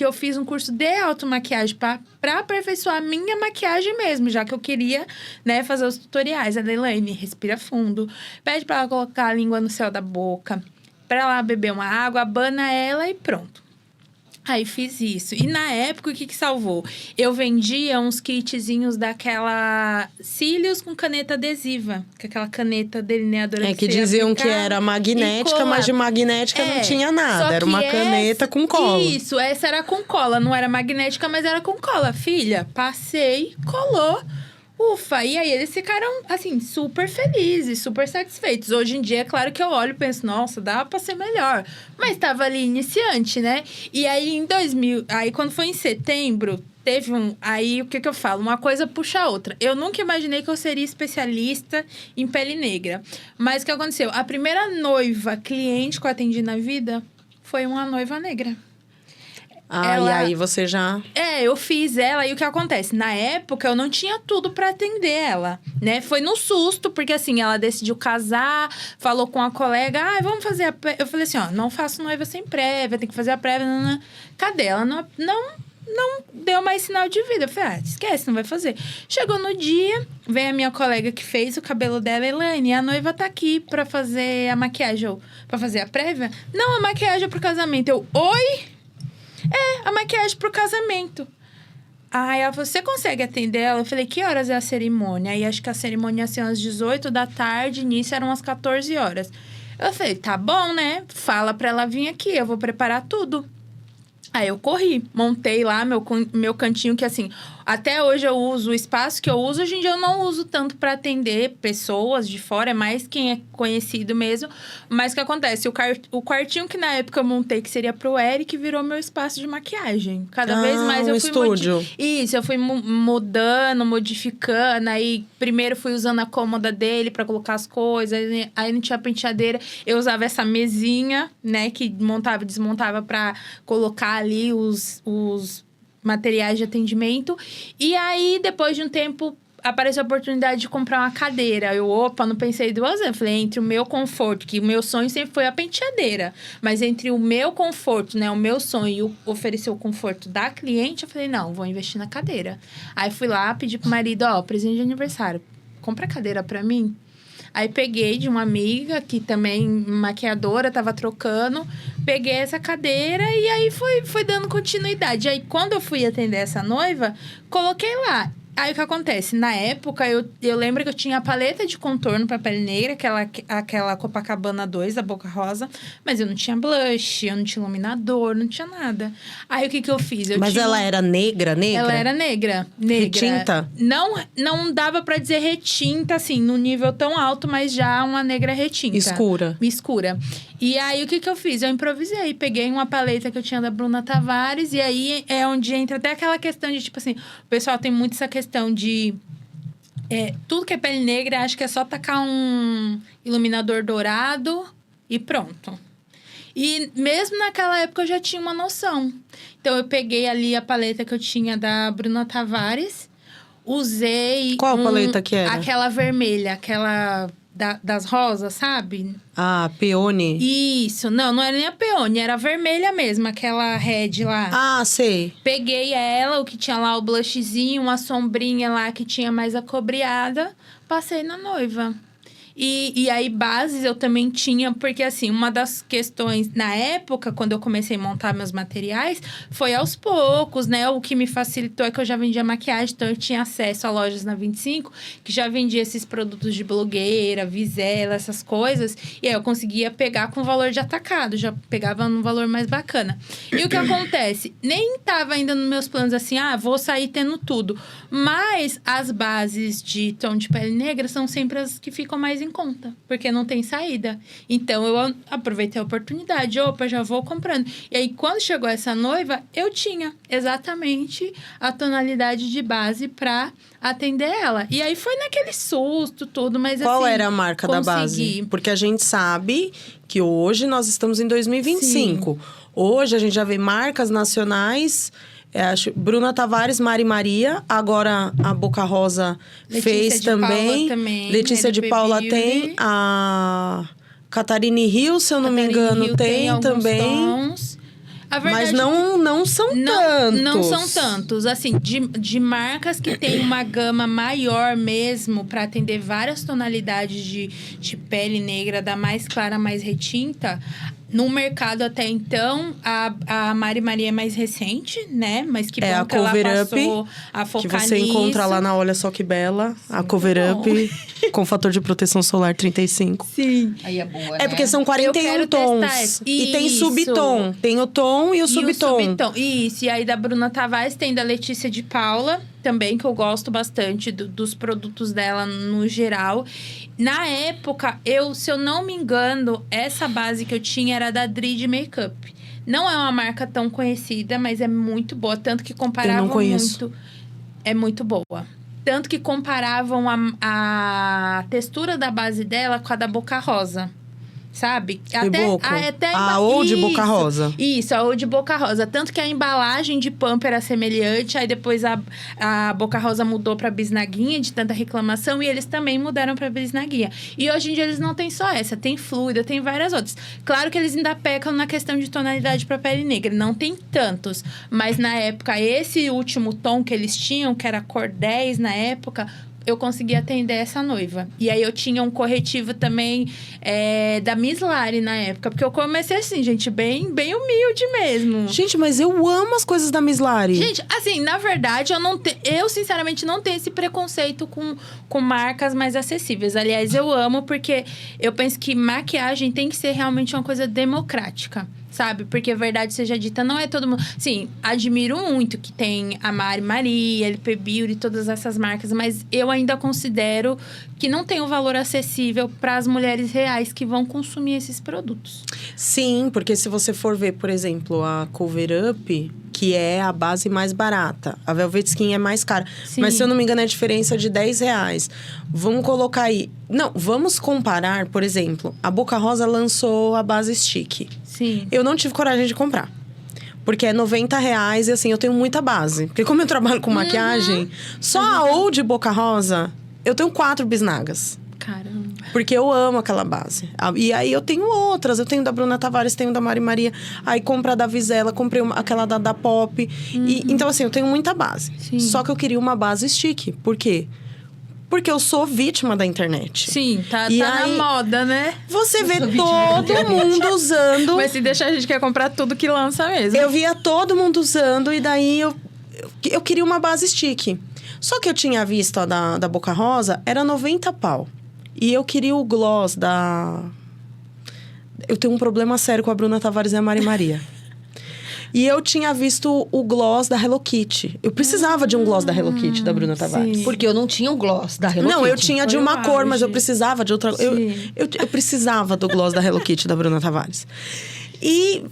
eu fiz um curso de automaquiagem pra aperfeiçoar a minha maquiagem mesmo, já que eu queria, né, fazer os tutoriais. A Elaine, respira fundo, pede pra ela colocar a língua no céu da boca, pra ela beber uma água, abana ela e pronto. Aí fiz isso. E na época, o que salvou? Eu vendia uns kitzinhos daquela cílios com caneta adesiva. Com aquela caneta delineadora que diziam que era magnética, mas de magnética não tinha nada. Era uma caneta com cola. Isso, essa era com cola. Não era magnética, mas era com cola. Filha, passei, colou. Ufa, e aí eles ficaram, assim, super felizes, super satisfeitos. Hoje em dia, é claro que eu olho e penso, nossa, dava pra ser melhor. Mas tava ali iniciante, né? E aí, aí quando foi em setembro, teve aí, o que eu falo? Uma coisa puxa a outra. Eu nunca imaginei que eu seria especialista em pele negra. Mas o que aconteceu? A primeira noiva cliente que eu atendi na vida foi uma noiva negra. E aí você já... eu fiz ela. E o que acontece? Na época, eu não tinha tudo pra atender ela, né? Foi no susto, porque assim, ela decidiu casar, falou com a colega, vamos fazer a prévia. Eu falei assim, não faço noiva sem prévia, tem que fazer a prévia. Não. Cadê? Ela não deu mais sinal de vida. Eu falei, esquece, não vai fazer. Chegou no dia, vem a minha colega que fez o cabelo dela, Elaine, e a noiva tá aqui pra fazer a maquiagem, pra fazer a prévia. Não, a maquiagem é pro casamento. Eu, oi? A maquiagem pro casamento. Aí ela falou, você consegue atender ela? Eu falei, que horas é a cerimônia? Aí acho que a cerimônia ia ser às 18 da tarde, início eram às 14 horas. Eu falei, tá bom, né? Fala pra ela vir aqui, eu vou preparar tudo. Aí eu corri, montei lá meu cantinho, que assim, até hoje eu uso o espaço que eu uso. Hoje em dia eu não uso tanto para atender pessoas de fora, é mais quem é conhecido mesmo. Mas o que acontece? O quartinho que na época eu montei, que seria pro Eric, virou meu espaço de maquiagem. Cada vez mais eu fui... estúdio. Isso, eu fui mudando, modificando. Aí primeiro fui usando a cômoda dele para colocar as coisas. Aí não tinha penteadeira. Eu usava essa mesinha, né, que montava e desmontava para colocar ali os materiais de atendimento. E aí, depois de um tempo, apareceu a oportunidade de comprar uma cadeira. Não pensei duas vezes. Falei, entre o meu conforto, que o meu sonho sempre foi a penteadeira. Mas entre o meu conforto, né, o meu sonho e oferecer o conforto da cliente, eu falei, não, vou investir na cadeira. Aí fui lá, pedi pro marido, presente de aniversário, compra a cadeira pra mim. Aí peguei de uma amiga, que também maquiadora, tava trocando. Peguei essa cadeira e aí fui dando continuidade. Aí, quando eu fui atender essa noiva, coloquei lá. Aí, o que acontece? Na época, eu lembro que eu tinha a paleta de contorno pra pele negra, aquela Copacabana 2, da Boca Rosa. Mas eu não tinha blush, eu não tinha iluminador, não tinha nada. Aí, o que eu fiz? Mas ela era negra? Ela era negra. Retinta? Não dava pra dizer retinta, assim, no nível tão alto, mas já uma negra retinta. Escura. E aí, o que eu fiz? Eu improvisei. Peguei uma paleta que eu tinha da Bruna Tavares. E aí, é onde entra até aquela questão de, tipo assim... O pessoal tem muito essa questão de... tudo que é pele negra, acho que é só tacar um iluminador dourado e pronto. E mesmo naquela época, eu já tinha uma noção. Então, eu peguei ali a paleta que eu tinha da Bruna Tavares. Usei... Qual paleta que era? Aquela vermelha, aquela das rosas, sabe? Ah, Peony. Isso. Não era nem a Peony, era a vermelha mesmo, aquela red lá. Ah, sei. Peguei ela, o que tinha lá o blushzinho, uma sombrinha lá que tinha mais acobreada. Passei na noiva. E aí, bases eu também tinha, porque assim, uma das questões, na época, quando eu comecei a montar meus materiais, foi aos poucos, né? O que me facilitou é que eu já vendia maquiagem, então eu tinha acesso a lojas na 25, que já vendia esses produtos de blogueira, Visela, essas coisas. E aí eu conseguia pegar com valor de atacado, já pegava num valor mais bacana. E o que acontece? Nem tava ainda nos meus planos assim, vou sair tendo tudo. Mas as bases de tom de pele negra são sempre as que ficam mais em conta, porque não tem saída. Então, eu aproveitei a oportunidade. Opa, já vou comprando. E aí, quando chegou essa noiva, eu tinha exatamente a tonalidade de base pra atender ela. E aí, foi naquele susto, tudo, mas Qual assim, era a marca da base? Porque a gente sabe que hoje nós estamos em 2025. Sim. Hoje, a gente já vê marcas nacionais... acho Bruna Tavares, Mari Maria. Agora a Boca Rosa fez também. Letícia de Paula tem. A Catarine Hill, se eu não me engano, tem também. Tons. A verdade, mas não são tantos. Não são tantos. Assim, de marcas que tem uma gama maior mesmo para atender várias tonalidades de pele negra, da mais clara à mais retinta. No mercado até então, a Mari Maria é mais recente, né? Mas que bom que ela passou a focar que você nisso. encontra lá na Olha Só Que Bela. Sim, a Cover Up com fator de proteção solar 35. Sim. Aí é boa, né? porque são 41 tons. E tem subtom. Tem o tom e o subtom. Isso. E aí da Bruna Tavares tem da Letícia de Paula também, que eu gosto bastante dos produtos dela no geral. Na época, se eu não me engano, essa base que eu tinha era da Drid Makeup. Não é uma marca tão conhecida, mas é muito boa. Tanto que comparavam muito. É muito boa. Tanto que comparavam a textura da base dela com a da Boca Rosa. Sabe? Até a Old Boca Rosa. Isso, a Old Boca Rosa. Tanto que a embalagem de pump era semelhante. Aí depois a Boca Rosa mudou pra bisnaguinha de tanta reclamação. E eles também mudaram pra bisnaguinha. E hoje em dia eles não têm só essa. Tem fluida, tem várias outras. Claro que eles ainda pecam na questão de tonalidade pra pele negra. Não tem tantos. Mas na época, esse último tom que eles tinham, que era cor 10 na época... eu consegui atender essa noiva. E aí, eu tinha um corretivo também da Miss Lari na época. Porque eu comecei assim, gente, bem humilde mesmo. Gente, mas eu amo as coisas da Miss Lari. Gente, assim, na verdade, eu sinceramente não tenho esse preconceito com marcas mais acessíveis. Aliás, eu amo porque eu penso que maquiagem tem que ser realmente uma coisa democrática. Sabe? Porque a verdade seja dita, não é todo mundo... Sim, admiro muito que tem a Mari Maria, LP Beauty, todas essas marcas. Mas eu ainda considero que não tem um valor acessível para as mulheres reais que vão consumir esses produtos. Sim, porque se você for ver, por exemplo, a Cover Up... que é a base mais barata. A Velvet Skin é mais cara. Sim. Mas, se eu não me engano, é a diferença de R$10. Vamos colocar aí... Não, vamos comparar, por exemplo... A Boca Rosa lançou a base Stick. Sim. Eu não tive coragem de comprar. Porque é R$90 e, assim, eu tenho muita base. Porque como eu trabalho com maquiagem... Só a Old Boca Rosa, eu tenho 4 bisnagas. Caramba. Porque eu amo aquela base. E aí, eu tenho outras. Eu tenho da Bruna Tavares, tenho da Mari Maria. Aí, compro a da Visela, comprei aquela da Pop. Então, assim, eu tenho muita base. Sim. Só que eu queria uma base stick. Por quê? Porque eu sou vítima da internet. Sim, tá aí, na moda, né? Você vê todo mundo usando. Mas se deixar, a gente quer comprar tudo que lança mesmo. Eu via todo mundo usando. E daí, eu queria uma base stick. Só que eu tinha visto a da Boca Rosa. Era 90 pau. E eu queria o gloss da... Eu tenho um problema sério com a Bruna Tavares e a Mari Maria. E eu tinha visto o gloss da Hello Kitty. Eu precisava de um gloss da Hello Kitty, da Bruna Tavares. Sim. Porque eu não tinha um gloss da Hello Kitty. Não, eu tinha de uma cor, mas eu precisava de outra... Eu precisava do gloss da Hello Kitty, da Bruna Tavares. E...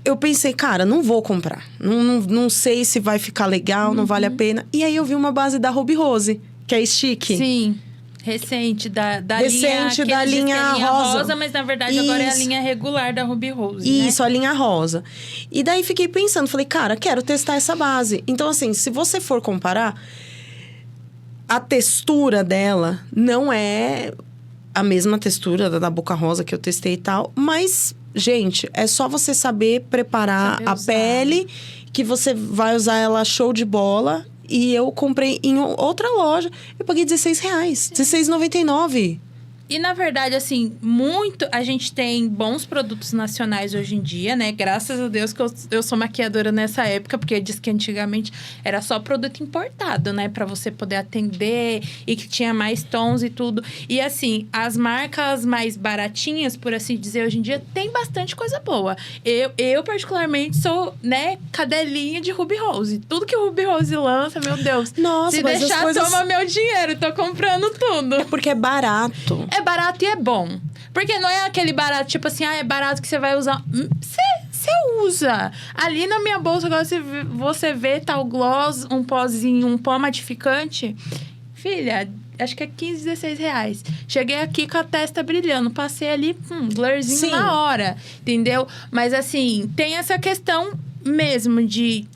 eu pensei, cara, não vou comprar. Não sei se vai ficar legal, não vale a pena. E aí, eu vi uma base da Ruby Rose, que é stick. Sim. Recente, da Recente, linha... da linha rosa. Mas, na verdade, agora é a linha regular da Ruby Rose, Isso, a linha rosa. E daí, fiquei pensando. Falei, cara, quero testar essa base. Então, assim, se você for comparar... A textura dela não é a mesma textura da Boca Rosa que eu testei e tal. Mas, gente, é só você saber preparar a pele... Que você vai usar ela show de bola... E eu comprei em outra loja. Eu paguei R$16. R$16,99. E, na verdade, assim, a gente tem bons produtos nacionais hoje em dia, né? Graças a Deus que eu sou maquiadora nessa época, porque diz que antigamente era só produto importado, né? Pra você poder atender e que tinha mais tons e tudo. E, assim, as marcas mais baratinhas, por assim dizer, hoje em dia, tem bastante coisa boa. Eu particularmente, sou, né, cadelinha de Ruby Rose. Tudo que o Ruby Rose lança, meu Deus. Nossa, se mas deixar, as coisas... toma meu dinheiro. Tô comprando tudo. É porque é barato. É barato e é bom. Porque não é aquele barato, tipo assim, é barato que você vai usar. Você usa. Ali na minha bolsa, agora você vê tal gloss, um pozinho, um pó matificante. Filha, acho que é R$15, R$16. Cheguei aqui com a testa brilhando. Passei ali, blurzinho na hora. Entendeu? Mas assim, tem essa questão... mesmo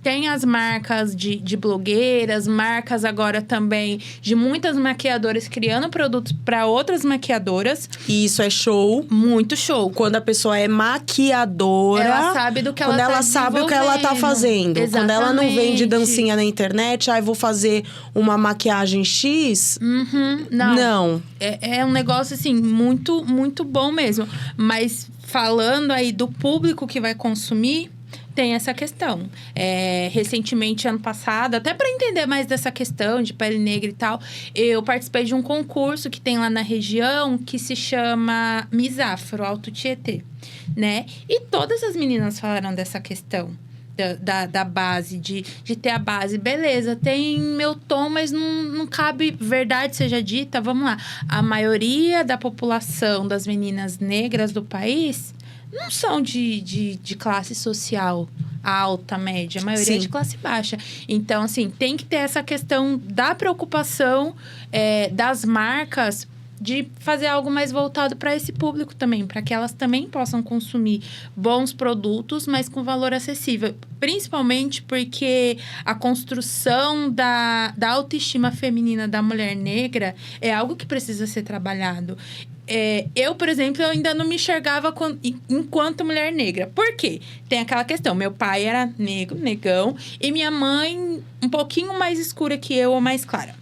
tem as marcas de blogueiras, marcas agora também de muitas maquiadoras criando produtos para outras maquiadoras. E isso é show. Muito show. Quando a pessoa é maquiadora... Ela sabe do que ela tá Quando ela sabe o que ela tá fazendo. Exatamente. Quando ela não vende dancinha na internet, vou fazer uma maquiagem X. Não. É um negócio, assim, muito, muito bom mesmo. Mas falando aí do público que vai consumir... Tem essa questão. Recentemente, ano passado, até para entender mais dessa questão de pele negra e tal, eu participei de um concurso que tem lá na região que se chama Miss Afro, Alto Tietê, né? E todas as meninas falaram dessa questão. Da base, de ter a base. Beleza, tem meu tom, mas não cabe, verdade seja dita, vamos lá. A maioria da população das meninas negras do país... não são de classe social alta, média. A maioria é de classe baixa. Então, assim, tem que ter essa questão da preocupação das marcas de fazer algo mais voltado para esse público também. Para que elas também possam consumir bons produtos, mas com valor acessível. Principalmente porque a construção da autoestima feminina da mulher negra é algo que precisa ser trabalhado. Eu, por exemplo, eu ainda não me enxergava enquanto mulher negra. Por quê? Tem aquela questão. Meu pai era negão. E minha mãe, um pouquinho mais escura que eu, ou mais clara.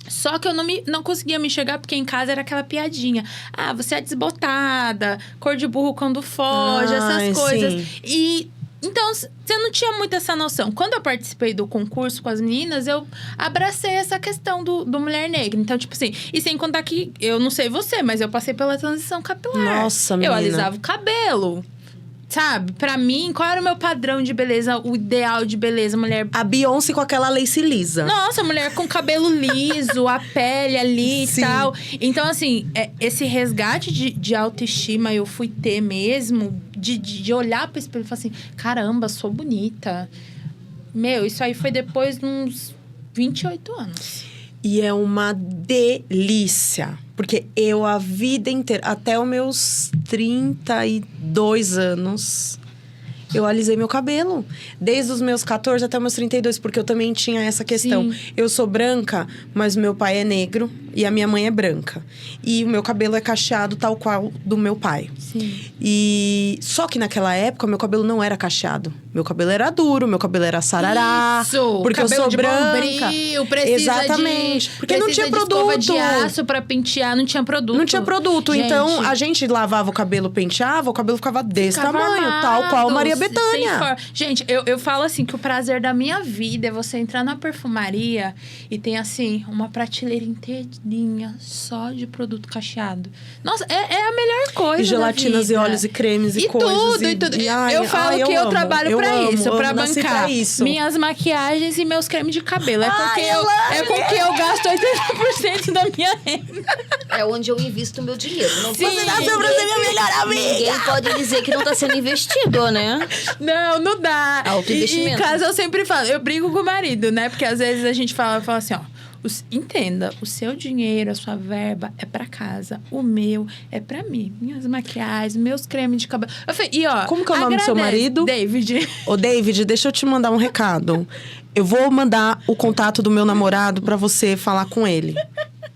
Só que eu não conseguia me enxergar, porque em casa era aquela piadinha. Ah, você é desbotada, cor de burro quando foge, essas coisas. Sim. Então, você não tinha muito essa noção. Quando eu participei do concurso com as meninas, eu abracei essa questão do mulher negra. Então, tipo assim... E sem contar que, eu não sei você, mas eu passei pela transição capilar. Nossa, menina. Eu alisava o cabelo. Sabe? Pra mim, qual era o meu padrão de beleza? O ideal de beleza, mulher... A Beyoncé com aquela lace lisa. Nossa, mulher com cabelo liso, a pele ali e tal. Então, assim, esse resgate de autoestima eu fui ter mesmo... De olhar pro espelho e falar assim... Caramba, sou bonita. Meu, isso aí foi depois de uns 28 anos. E é uma delícia. Porque eu, a vida inteira, até os meus 32 anos, eu alisei meu cabelo. Desde os meus 14 até os meus 32, porque eu também tinha essa questão. Sim. Eu sou branca, mas meu pai é negro e a minha mãe é branca. E o meu cabelo é cacheado tal qual do meu pai. Sim. E só que naquela época, meu cabelo não era cacheado. Meu cabelo era duro, meu cabelo era sarará. Isso! Porque cabelo eu sou de branca. Bombril, precisa exatamente. Porque não tinha produto. Escova de aço pra pentear, não tinha produto. Não tinha produto. Gente. Então, a gente lavava o cabelo, penteava, o cabelo ficava desse tamanho. Armado, tal qual Maria Bethânia. Gente, eu falo assim, que o prazer da minha vida é você entrar na perfumaria e tem, assim, uma prateleira inteirinha só de produto cacheado. Nossa, é a melhor coisa E gelatinas da vida. e óleos e cremes e coisas. E tudo. Eu falo que eu trabalho pra isso, pra bancar minhas maquiagens e meus cremes de cabelo. É com que eu gasto 80% da minha renda. É onde eu invisto o meu dinheiro. Não Sim. pode Você tá sendo minha melhor amiga. Ninguém pode dizer que não tá sendo investido, né? Não dá. Autoinvestimento. E em casa eu sempre falo, eu brinco com o marido, né? Porque às vezes a gente fala assim, ó. Entenda, o seu dinheiro, a sua verba é pra casa. O meu é pra mim. Minhas maquiagens, meus cremes de cabelo. Eu falei, e ó, como que é o nome do seu marido? David. Ô, David, deixa eu te mandar um recado. Eu vou mandar o contato do meu namorado pra você falar com ele.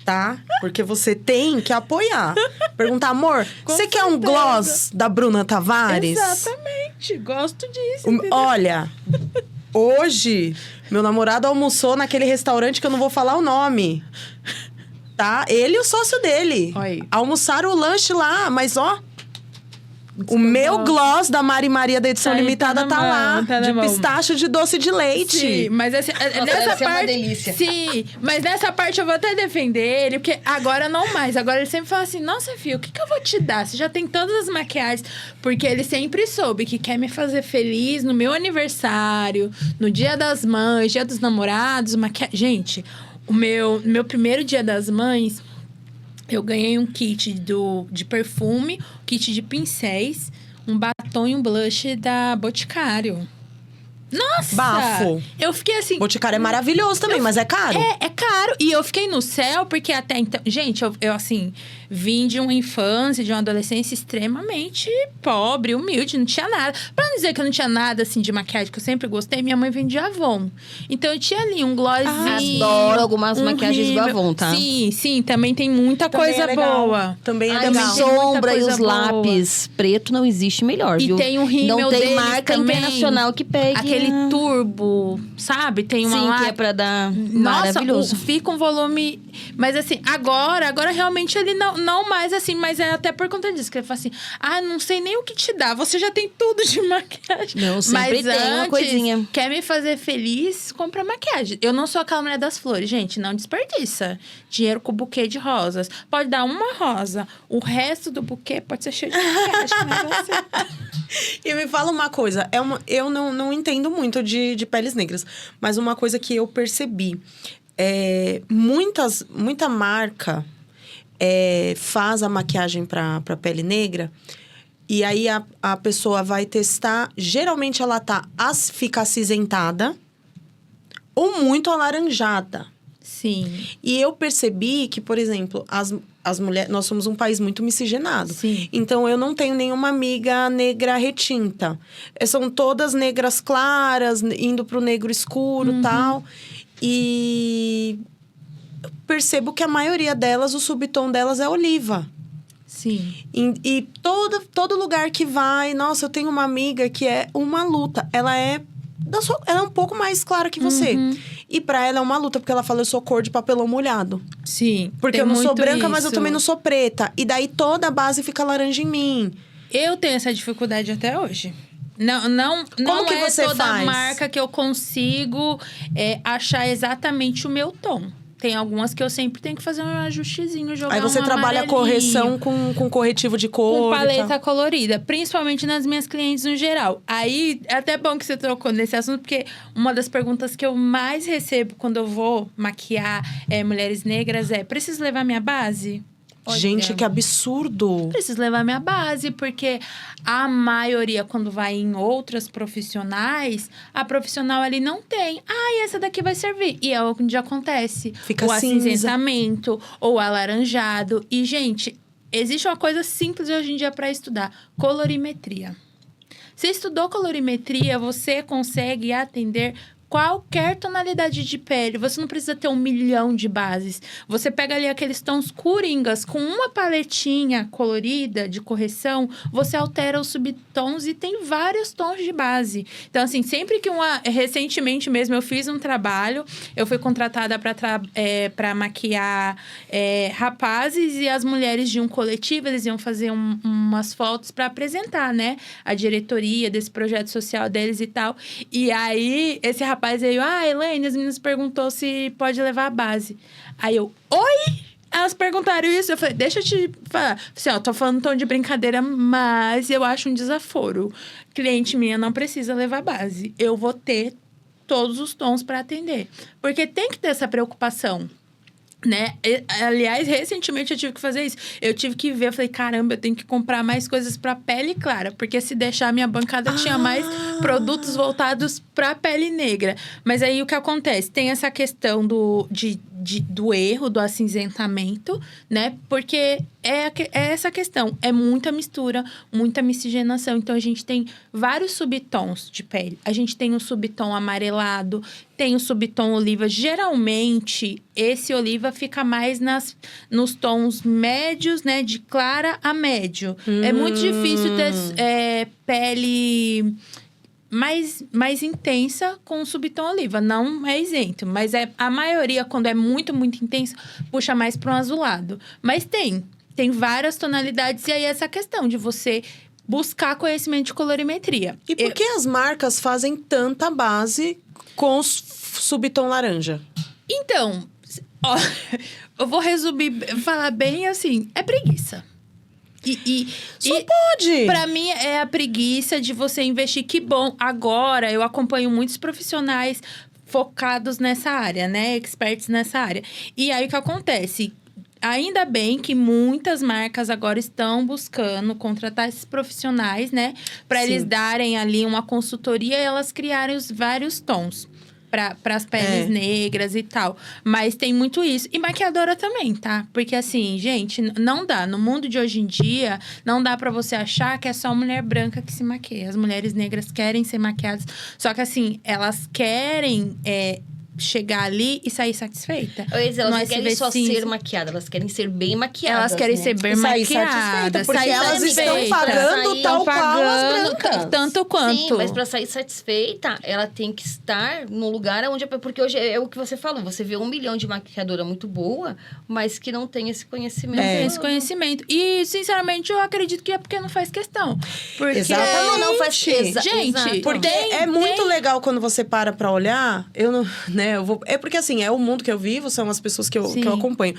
Tá? Porque você tem que apoiar. Perguntar, amor, você quer um gloss da Bruna Tavares? Exatamente. Gosto disso. Olha, hoje, meu namorado almoçou naquele restaurante que eu não vou falar o nome. Tá? Ele e o sócio dele. Oi. Almoçaram o lanche lá, mas ó... O meu gloss da Mari Maria da edição limitada tá lá. De pistache de doce de leite. Sim, mas assim, nessa parte... é uma delícia. Sim, mas nessa parte eu vou até defender ele, porque agora não mais. Agora ele sempre fala assim, nossa, filho, o que eu vou te dar? Você já tem todas as maquiagens. Porque ele sempre soube que quer me fazer feliz no meu aniversário, no dia das mães, dia dos namorados, Gente, o meu primeiro dia das mães... Eu ganhei um kit de perfume, um kit de pincéis, um batom e um blush da Boticário. Nossa! Bafo. Eu fiquei assim... Boticário é maravilhoso também, mas é caro. É caro. E eu fiquei no céu, porque até então... Gente, eu assim, vim de uma infância, de uma adolescência extremamente pobre, humilde, não tinha nada. Pra não dizer que eu não tinha nada, assim, de maquiagem, que eu sempre gostei, minha mãe vendia Avon. Então, eu tinha ali um glossinho. Adoro algumas maquiagens do Avon, tá? Sim, também tem muita Também coisa é legal. boa. Também é A legal. sombra e os boa. lápis preto não existe melhor, E viu? tem um rímel Não tem deles marca também. internacional que pegue. Aquele turbo, sabe? Tem uma Sim, lá... que é pra dar Nossa, maravilhoso. fica um volume... Mas assim, agora realmente ele não mais assim, mas é até por conta disso. Que ele fala assim, não sei nem o que te dá, você já tem tudo de maquiagem. Não, sempre mas tem uma coisinha. Quer me fazer feliz, compra maquiagem. Eu não sou aquela mulher das flores, gente, não desperdiça. Dinheiro com buquê de rosas. Pode dar uma rosa, o resto do buquê pode ser cheio de maquiagem, mas você... E me fala uma coisa, eu não entendo muito de peles negras, mas uma coisa que eu percebi, muita marca faz a maquiagem para pele negra, e aí a pessoa vai testar, geralmente ela fica acinzentada ou muito alaranjada. Sim. E eu percebi que, por exemplo, as mulheres... Nós somos um país muito miscigenado. Sim. Então, eu não tenho nenhuma amiga negra retinta. São todas negras claras, indo pro negro escuro e tal. E eu percebo que a maioria delas, o subtom delas é oliva. Sim. E todo lugar que vai... Nossa, eu tenho uma amiga que é uma luta. Ela é um pouco mais clara que você. E pra ela é uma luta, porque ela fala, eu sou cor de papelão molhado. Sim. Porque tem eu não sou muito branca, mas eu isso. também não sou preta. E daí toda a base fica laranja em mim. Eu tenho essa dificuldade até hoje. Não que é você toda faz? marca que eu consigo achar exatamente o meu tom. Tem algumas que eu sempre tenho que fazer um ajustezinho, jogar Aí você um trabalha a amarelinho, correção com corretivo de cor. com e paleta tal. colorida, principalmente nas minhas clientes no geral. Aí, é até bom que você trocou nesse assunto, porque uma das perguntas que eu mais recebo quando eu vou maquiar mulheres negras preciso levar minha base? Olha. Gente, que absurdo. Preciso levar minha base, porque a maioria, quando vai em outras profissionais, a profissional ali não tem. Essa daqui vai servir. E é onde acontece. Fica o cinza. acinzentamento, ou alaranjado. E, gente, existe uma coisa simples hoje em dia para estudar. Colorimetria. Você estudou colorimetria, você consegue atender qualquer tonalidade de pele. Você não precisa ter 1 milhão de bases. Você pega ali aqueles tons coringas com uma paletinha colorida de correção, você altera os subtons e tem vários tons de base. Então, assim, sempre que recentemente mesmo eu fiz um trabalho, eu fui contratada para maquiar rapazes e as mulheres de um coletivo, eles iam fazer umas fotos para apresentar, né? A diretoria desse projeto social deles e tal. E aí, esse rapaz veio, Elaine, as meninas perguntou se pode levar a base. Aí eu, oi? Elas perguntaram isso, eu falei, deixa eu te falar. Assim, tô falando um tom de brincadeira, mas eu acho um desaforo. Cliente minha não precisa levar base. Eu vou ter todos os tons para atender. Porque tem que ter essa preocupação. Né? Aliás, recentemente eu tive que fazer isso. Eu tive que ver, eu falei, caramba, eu tenho que comprar mais coisas pra pele clara. Porque se deixar, a minha bancada tinha mais produtos voltados pra pele negra. Mas aí, o que acontece? Tem essa questão de do erro, do acinzentamento, né? Porque é essa questão. É muita mistura, muita miscigenação. Então, a gente tem vários subtons de pele. A gente tem um subtom amarelado, tem o subtom oliva. Geralmente, esse oliva fica mais nos tons médios, né? De clara a médio. É muito difícil ter pele mais intensa com o subtom oliva. Não é isento, mas a maioria, quando é muito, muito intensa, puxa mais para um azulado. Mas tem várias tonalidades. E aí, essa questão de você buscar conhecimento de colorimetria. E por que as marcas fazem tanta base com os subtom laranja? Então, ó, eu vou resumir, falar bem assim, é preguiça. Só pode! Pra mim, é a preguiça de você investir. Que bom, agora eu acompanho muitos profissionais focados nessa área, né? Experts nessa área. E aí, o que acontece? Ainda bem que muitas marcas agora estão buscando contratar esses profissionais, né? Para eles darem ali uma consultoria e elas criarem os vários tons para as peles negras e tal. Mas tem muito isso. E maquiadora também, tá? Porque assim, gente, não dá. No mundo de hoje em dia, não dá para você achar que é só mulher branca que se maquia. As mulheres negras querem ser maquiadas. Só que assim, elas querem chegar ali e sair satisfeita. Elas não querem só ser maquiadas, elas querem ser bem maquiadas. Elas querem ser bem maquiadas. Porque elas estão pagando tal qual as brancas. Tanto quanto. Sim, mas pra sair satisfeita, ela tem que estar num lugar onde... Porque hoje é o que você falou, você vê 1 milhão de maquiadora muito boa, mas que não tem esse conhecimento. Não tem esse conhecimento. E, sinceramente, eu acredito que é porque não faz questão. Porque... Exatamente. Não faz... Gente, porque é muito legal quando você para pra olhar. Eu não... Né, é porque, assim, é o mundo que eu vivo, são as pessoas que eu acompanho.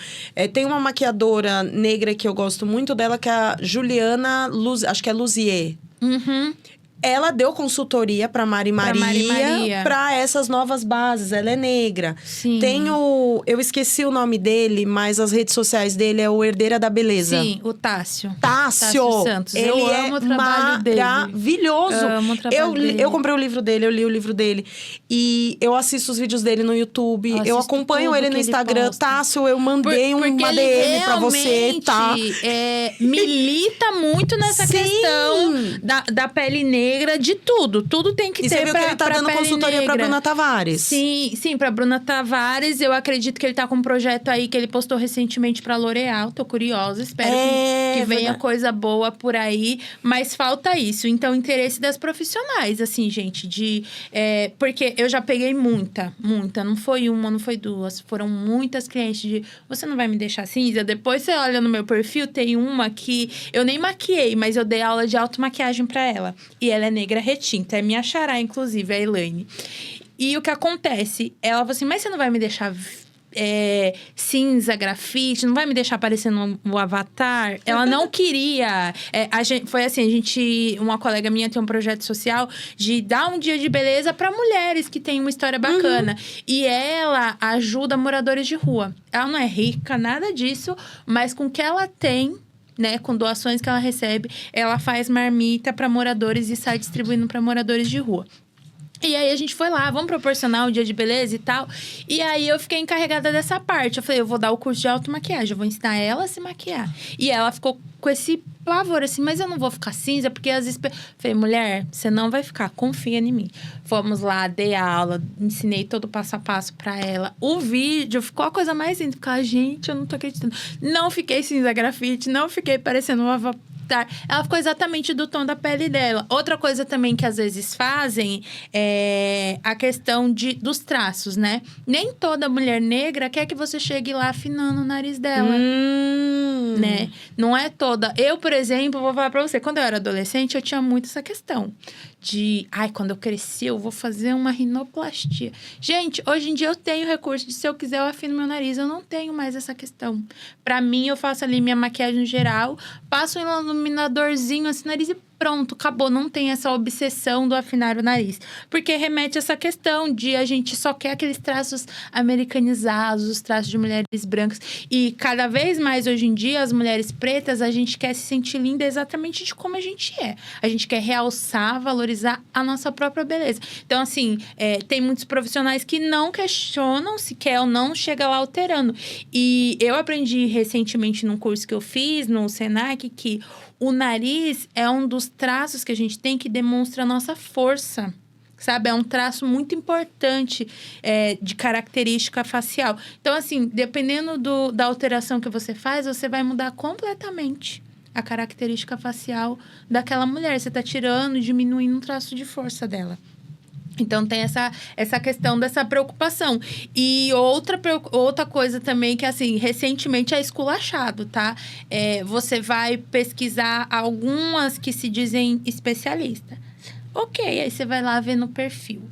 Tem uma maquiadora negra que eu gosto muito dela, que é a Juliana acho que é Luzier. Uhum. Ela deu consultoria pra Mari Maria pra essas novas bases. Ela é negra. Sim. Tem eu esqueci o nome dele, mas as redes sociais dele é o Herdeira da Beleza. Sim, o Tássio. Tássio Santos. Ele eu amo o trabalho dele. Maravilhoso. Amo o trabalho dele. Eu comprei o livro dele, eu li o livro dele. E eu assisto os vídeos dele no YouTube. Eu acompanho ele no Instagram. Tássio, eu mandei uma DM pra você, tá? Milita muito nessa questão da pele negra, de tudo. Tudo tem que ter pra você viu que ele tá dando consultoria negra. pra Bruna Tavares. Sim, pra Bruna Tavares. Eu acredito que ele tá com um projeto aí que ele postou recentemente pra L'Oréal. Tô curiosa, espero que venha coisa boa por aí. Mas falta isso. Então, interesse das profissionais, assim, gente, porque eu já peguei muita. Não foi uma, não foi duas. Foram muitas clientes de... Você não vai me deixar cinza? Depois você olha no meu perfil, tem uma que eu nem maquiei, mas eu dei aula de automaquiagem pra ela. E ela é negra retinta. É minha xará, inclusive, a Elaine. E o que acontece? Ela falou assim, mas você não vai me deixar cinza, grafite? Não vai me deixar aparecendo o avatar? Ela não queria. Foi assim, uma colega minha tem um projeto social de dar um dia de beleza para mulheres que têm uma história bacana. E ela ajuda moradores de rua. Ela não é rica, nada disso. Mas com o que ela tem... Né, com doações que ela recebe, ela faz marmita para moradores e sai distribuindo para moradores de rua. E aí, a gente foi lá, vamos proporcionar um dia de beleza e tal. E aí, eu fiquei encarregada dessa parte. Eu falei, eu vou dar o curso de automaquiagem, eu vou ensinar ela a se maquiar. E ela ficou com esse pavor, assim, mas eu não vou ficar cinza, porque às vezes... Falei, mulher, você não vai ficar, confia em mim. Fomos lá, dei aula, ensinei todo o passo a passo pra ela. O vídeo ficou a coisa mais linda. Ficar, gente, eu não tô acreditando. Não fiquei cinza grafite, não fiquei parecendo uma avatar. Ela ficou exatamente do tom da pele dela. Outra coisa também que às vezes fazem é a questão dos traços, né? Nem toda mulher negra quer que você chegue lá afinando o nariz dela. Né? Não é toda. Eu, por exemplo, vou falar pra você. Quando eu era adolescente, eu tinha muito essa questão. Quando eu cresci, eu vou fazer uma rinoplastia. Gente, hoje em dia eu tenho recurso de, se eu quiser, eu afino meu nariz. Eu não tenho mais essa questão. Pra mim, eu faço ali minha maquiagem geral, passo um iluminadorzinho assim no nariz e pronto, acabou. Não tem essa obsessão do afinar o nariz. Porque remete a essa questão de a gente só quer aqueles traços americanizados, os traços de mulheres brancas. E cada vez mais, hoje em dia, as mulheres pretas, a gente quer se sentir linda exatamente de como a gente é. A gente quer realçar, valorizar valorizar a nossa própria beleza. Então, assim, tem muitos profissionais que não questionam se quer ou não, chega lá alterando. E eu aprendi recentemente num curso que eu fiz no Senac que o nariz é um dos traços que a gente tem que demonstra a nossa força. Sabe? É um traço muito importante de característica facial. Então, assim, dependendo da alteração que você faz, você vai mudar completamente a característica facial daquela mulher. Você está tirando e diminuindo o traço de força dela. Então, tem essa questão dessa preocupação. E outra coisa também que, assim, recentemente é esculachado, tá? Você vai pesquisar algumas que se dizem especialistas. Ok, aí você vai lá ver no perfil.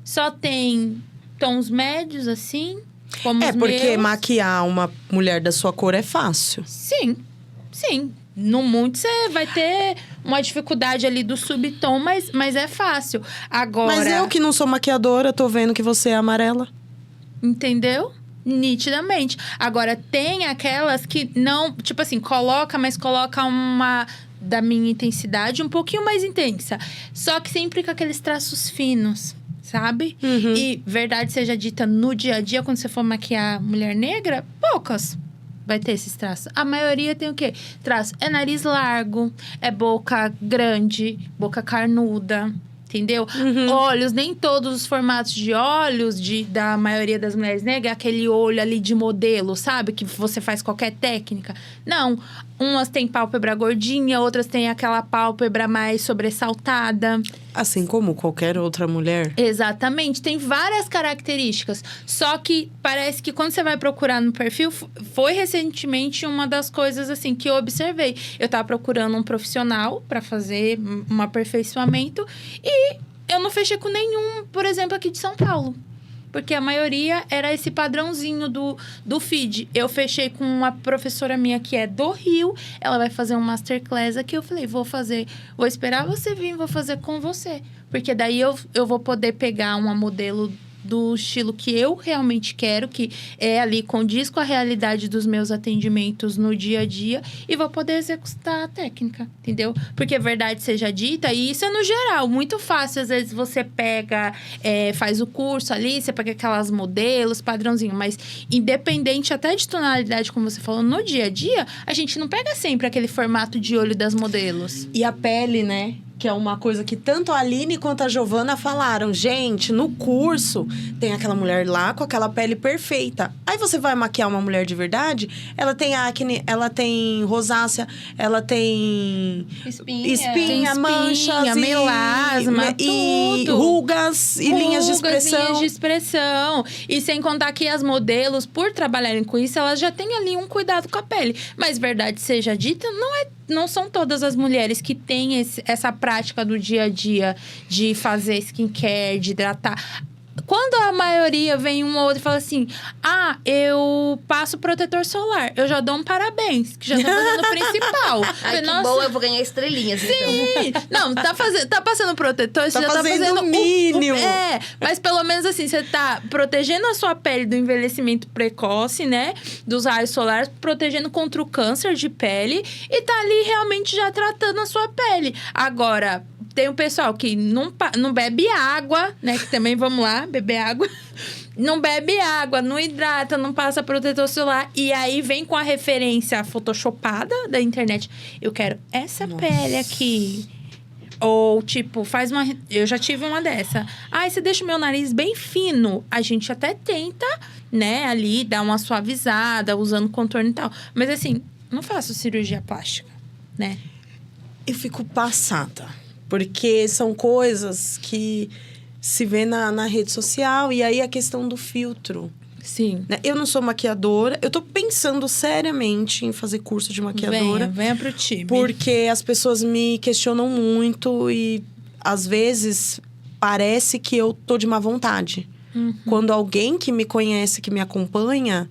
Só tem tons médios, assim, como os porque meus. maquiar uma mulher da sua cor é fácil. Sim. No muito você vai ter uma dificuldade ali do subtom, mas é fácil. Agora... Mas eu que não sou maquiadora, tô vendo que você é amarela. Entendeu? Nitidamente. Agora, tem aquelas que não... Tipo assim, coloca uma... da minha intensidade, um pouquinho mais intensa. Só que sempre com aqueles traços finos, sabe? Uhum. E, verdade seja dita, no dia a dia, quando você for maquiar mulher negra, poucas vai ter esses traços. A maioria tem o quê? Traço é nariz largo, é boca grande, boca carnuda, entendeu? Uhum. Olhos, nem todos os formatos de olhos da maioria das mulheres negras, aquele olho ali de modelo, sabe? Que você faz qualquer técnica. Não. Umas têm pálpebra gordinha, outras têm aquela pálpebra mais sobressaltada. Assim como qualquer outra mulher. Exatamente. Tem várias características. Só que parece que quando você vai procurar no perfil, foi recentemente uma das coisas assim que eu observei. Eu tava procurando um profissional para fazer um aperfeiçoamento e eu não fechei com nenhum, por exemplo, aqui de São Paulo. Porque a maioria era esse padrãozinho do feed. Eu fechei com uma professora minha que é do Rio. Ela vai fazer um masterclass aqui. Eu falei, vou esperar você vir, vou fazer com você. Porque daí eu vou poder pegar uma modelo do estilo que eu realmente quero, que é ali, condiz com a realidade dos meus atendimentos no dia a dia, e vou poder executar a técnica, entendeu? Porque verdade seja dita, e isso é no geral, muito fácil. Às vezes você pega, faz o curso ali, você pega aquelas modelos, padrãozinho, mas independente até de tonalidade, como você falou, no dia a dia, a gente não pega sempre aquele formato de olho das modelos. E a pele, né? Que é uma coisa que tanto a Aline quanto a Giovana falaram. Gente, no curso, tem aquela mulher lá com aquela pele perfeita. Aí você vai maquiar uma mulher de verdade, ela tem acne, ela tem rosácea, ela tem espinha, manchas, melasma, e rugas e linhas de expressão. Linhas de expressão. E sem contar que as modelos, por trabalharem com isso, elas já têm ali um cuidado com a pele. Mas verdade seja dita, não são todas as mulheres que têm essa prática do dia a dia de fazer skincare, de hidratar. Quando a maioria vem um ou outro e fala assim, eu passo protetor solar, eu já dou um parabéns, que já tá fazendo o principal. Ai, que bom, eu vou ganhar estrelinhas, sim. Então. Não, tá passando protetor, você já tá fazendo o mínimo. Mas pelo menos assim, você tá protegendo a sua pele do envelhecimento precoce, né? Dos raios solares, protegendo contra o câncer de pele e tá ali realmente já tratando a sua pele. Agora, tem o pessoal que não bebe água, né? Que também, vamos lá, beber água. Não bebe água, não hidrata, não passa protetor solar. E aí vem com a referência photoshopada da internet. Eu quero essa pele aqui. Ou, tipo, eu já tive uma dessa. Você deixa o meu nariz bem fino. A gente até tenta, né, ali, dar uma suavizada, usando contorno e tal. Mas, assim, não faço cirurgia plástica, né? Eu fico passada. Porque são coisas que se vê na rede social. E aí, a questão do filtro. Sim. Né? Eu não sou maquiadora. Eu tô pensando seriamente em fazer curso de maquiadora. Venha pro time. Porque as pessoas me questionam muito. E, às vezes, parece que eu tô de má vontade. Uhum. Quando alguém que me conhece, que me acompanha...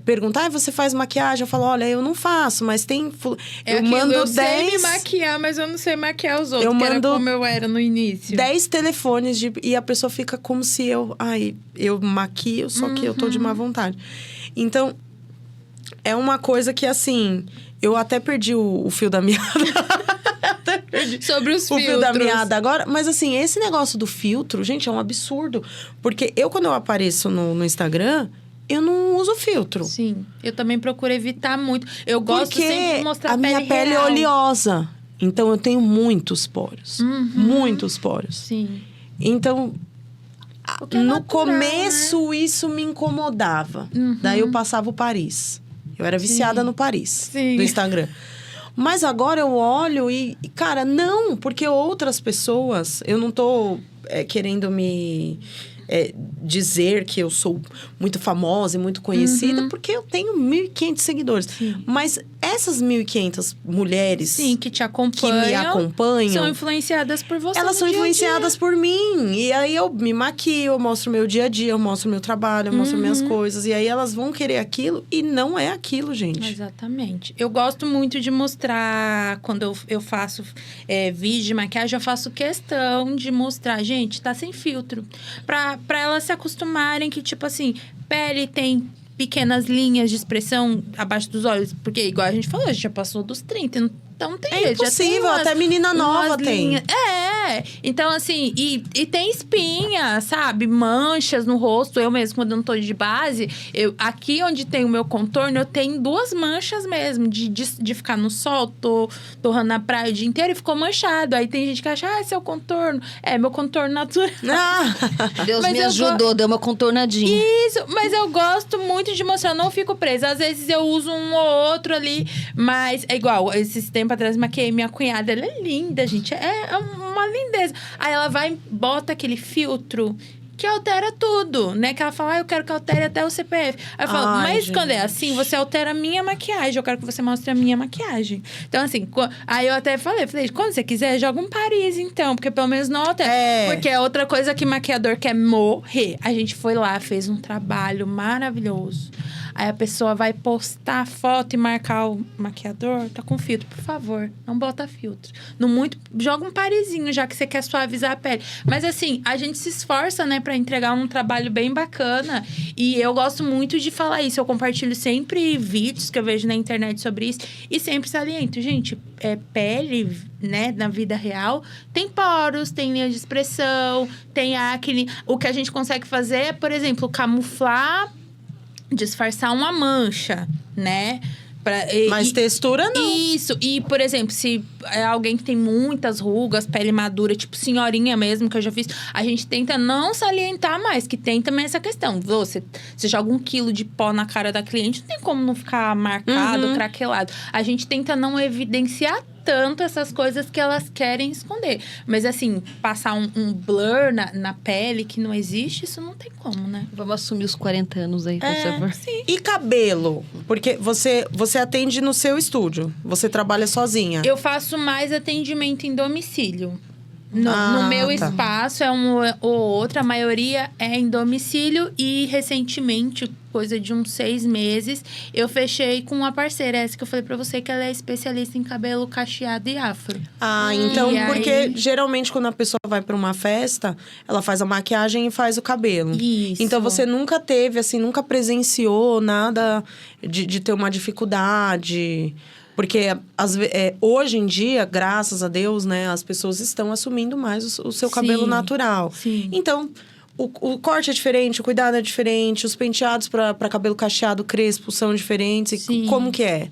perguntar, você faz maquiagem? Eu falo, olha, eu não faço, mas tem... Eu sei me maquiar, mas eu não sei maquiar os outros, que era como eu era no início. 10 telefones e a pessoa fica como se eu maquio, só que eu tô de má vontade. Então, é uma coisa que, assim, eu até perdi o fio da meada. Sobre os o filtros. fio da meada agora. Mas assim, esse negócio do filtro, gente, é um absurdo. Porque quando eu apareço no Instagram, eu não uso filtro. Sim, eu também procuro evitar muito. Eu gosto sempre de mostrar a minha pele real. é oleosa. Então, eu tenho muitos poros. Muitos poros. Sim. Então, Que é no natural, começo, né? isso me incomodava. Daí, eu passava o Paris. Eu era viciada no Paris, Sim. do Instagram. Mas agora eu olho cara, não. Porque outras pessoas... Eu não tô querendo me... dizer que eu sou muito famosa e muito conhecida, porque eu tenho 1.500 seguidores. Sim. Mas essas 1.500 mulheres... Sim, que te que acompanham. me acompanham... São influenciadas por você. Elas no são dia a dia. influenciadas por mim. E aí eu me maquio, eu mostro meu dia a dia, eu mostro meu trabalho, eu mostro minhas coisas. E aí elas vão querer aquilo e não é aquilo, gente. Exatamente. Eu gosto muito de mostrar, quando eu faço vídeo de maquiagem, eu faço questão de mostrar, gente, tá sem filtro. Pra elas se acostumarem que, tipo assim, pele tem pequenas linhas de expressão abaixo dos olhos. Porque, igual a gente falou, a gente já passou dos 30, então não tem É jeito. impossível, até menina nova tem. linhas. Então assim, e tem espinha, sabe? Manchas no rosto. Eu mesmo, quando eu não tô de base, aqui onde tem o meu contorno, eu tenho 2 manchas mesmo. De ficar no sol, tô torrando na praia o dia inteiro e ficou manchado. Aí tem gente que acha, esse é o contorno. É, meu contorno natural. Deus Mas me eu ajudou, deu uma contornadinha. Isso, mas eu gosto muito de mostrar, eu não fico presa. Às vezes eu uso um ou outro ali, mas é igual, esses tempos atrás maquiei minha cunhada, ela é linda, gente, é uma lindeza. Aí ela vai e bota aquele filtro que altera tudo, né? Que ela fala, eu quero que altere até o CPF. Aí eu falo, mas gente, quando é assim, você altera a minha maquiagem. Eu quero que você mostre a minha maquiagem. Então, assim, aí eu até falei, quando você quiser, joga um Paris, então. Porque pelo menos não altera. Porque é outra coisa que maquiador quer morrer. A gente foi lá, fez um trabalho maravilhoso. Aí a pessoa vai postar a foto e marcar o maquiador, tá com filtro. Por favor, não bota filtro. Joga um parizinho, já que você quer suavizar a pele. Mas assim, a gente se esforça, né, pra entregar um trabalho bem bacana. E eu gosto muito de falar isso. Eu compartilho sempre vídeos que eu vejo na internet sobre isso. E sempre saliento, gente, pele, né, na vida real, tem poros, tem linha de expressão, tem acne. O que a gente consegue fazer é, por exemplo, camuflar, disfarçar uma mancha, né? Mas textura não. Isso. E, por exemplo, se é alguém que tem muitas rugas, pele madura, tipo senhorinha mesmo, que eu já fiz, a gente tenta não salientar mais, que tem também essa questão. Você joga 1 quilo de pó na cara da cliente, não tem como não ficar marcado, craquelado. A gente tenta não evidenciar tanto essas coisas que elas querem esconder. Mas, assim, passar um blur na pele que não existe, isso não tem como, né? Vamos assumir os 40 anos aí, por favor. Sim. E cabelo? Porque você atende no seu estúdio. Você trabalha sozinha. Eu faço mais atendimento em domicílio. No meu espaço é um ou outra, a maioria é em domicílio. E recentemente, coisa de uns 6 meses, eu fechei com uma parceira, essa que eu falei pra você, que ela é especialista em cabelo cacheado e afro. Então, E porque aí... geralmente quando a pessoa vai pra uma festa, ela faz a maquiagem e faz o cabelo. Isso. Então, você nunca teve, assim, nunca presenciou nada de ter uma dificuldade... Porque hoje em dia, graças a Deus, né, as pessoas estão assumindo mais o seu cabelo natural. Sim. Então, o corte é diferente, o cuidado é diferente, os penteados para cabelo cacheado, crespo são diferentes. Sim. Como que é?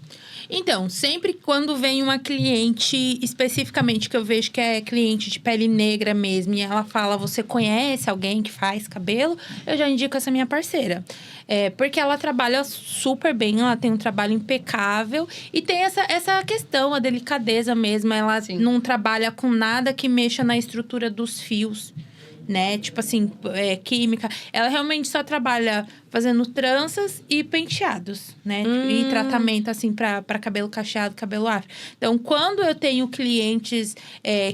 Então, sempre quando vem uma cliente, especificamente, que eu vejo que é cliente de pele negra mesmo, e ela fala, você conhece alguém que faz cabelo? Eu já indico essa minha parceira. Porque ela trabalha super bem, ela tem um trabalho impecável. E tem essa questão, a delicadeza mesmo. Ela não trabalha com nada que mexa na estrutura dos fios, né? Tipo assim, química. Ela realmente só trabalha fazendo tranças e penteados, né? E tratamento, assim, pra cabelo cacheado, cabelo afro. Então, quando eu tenho clientes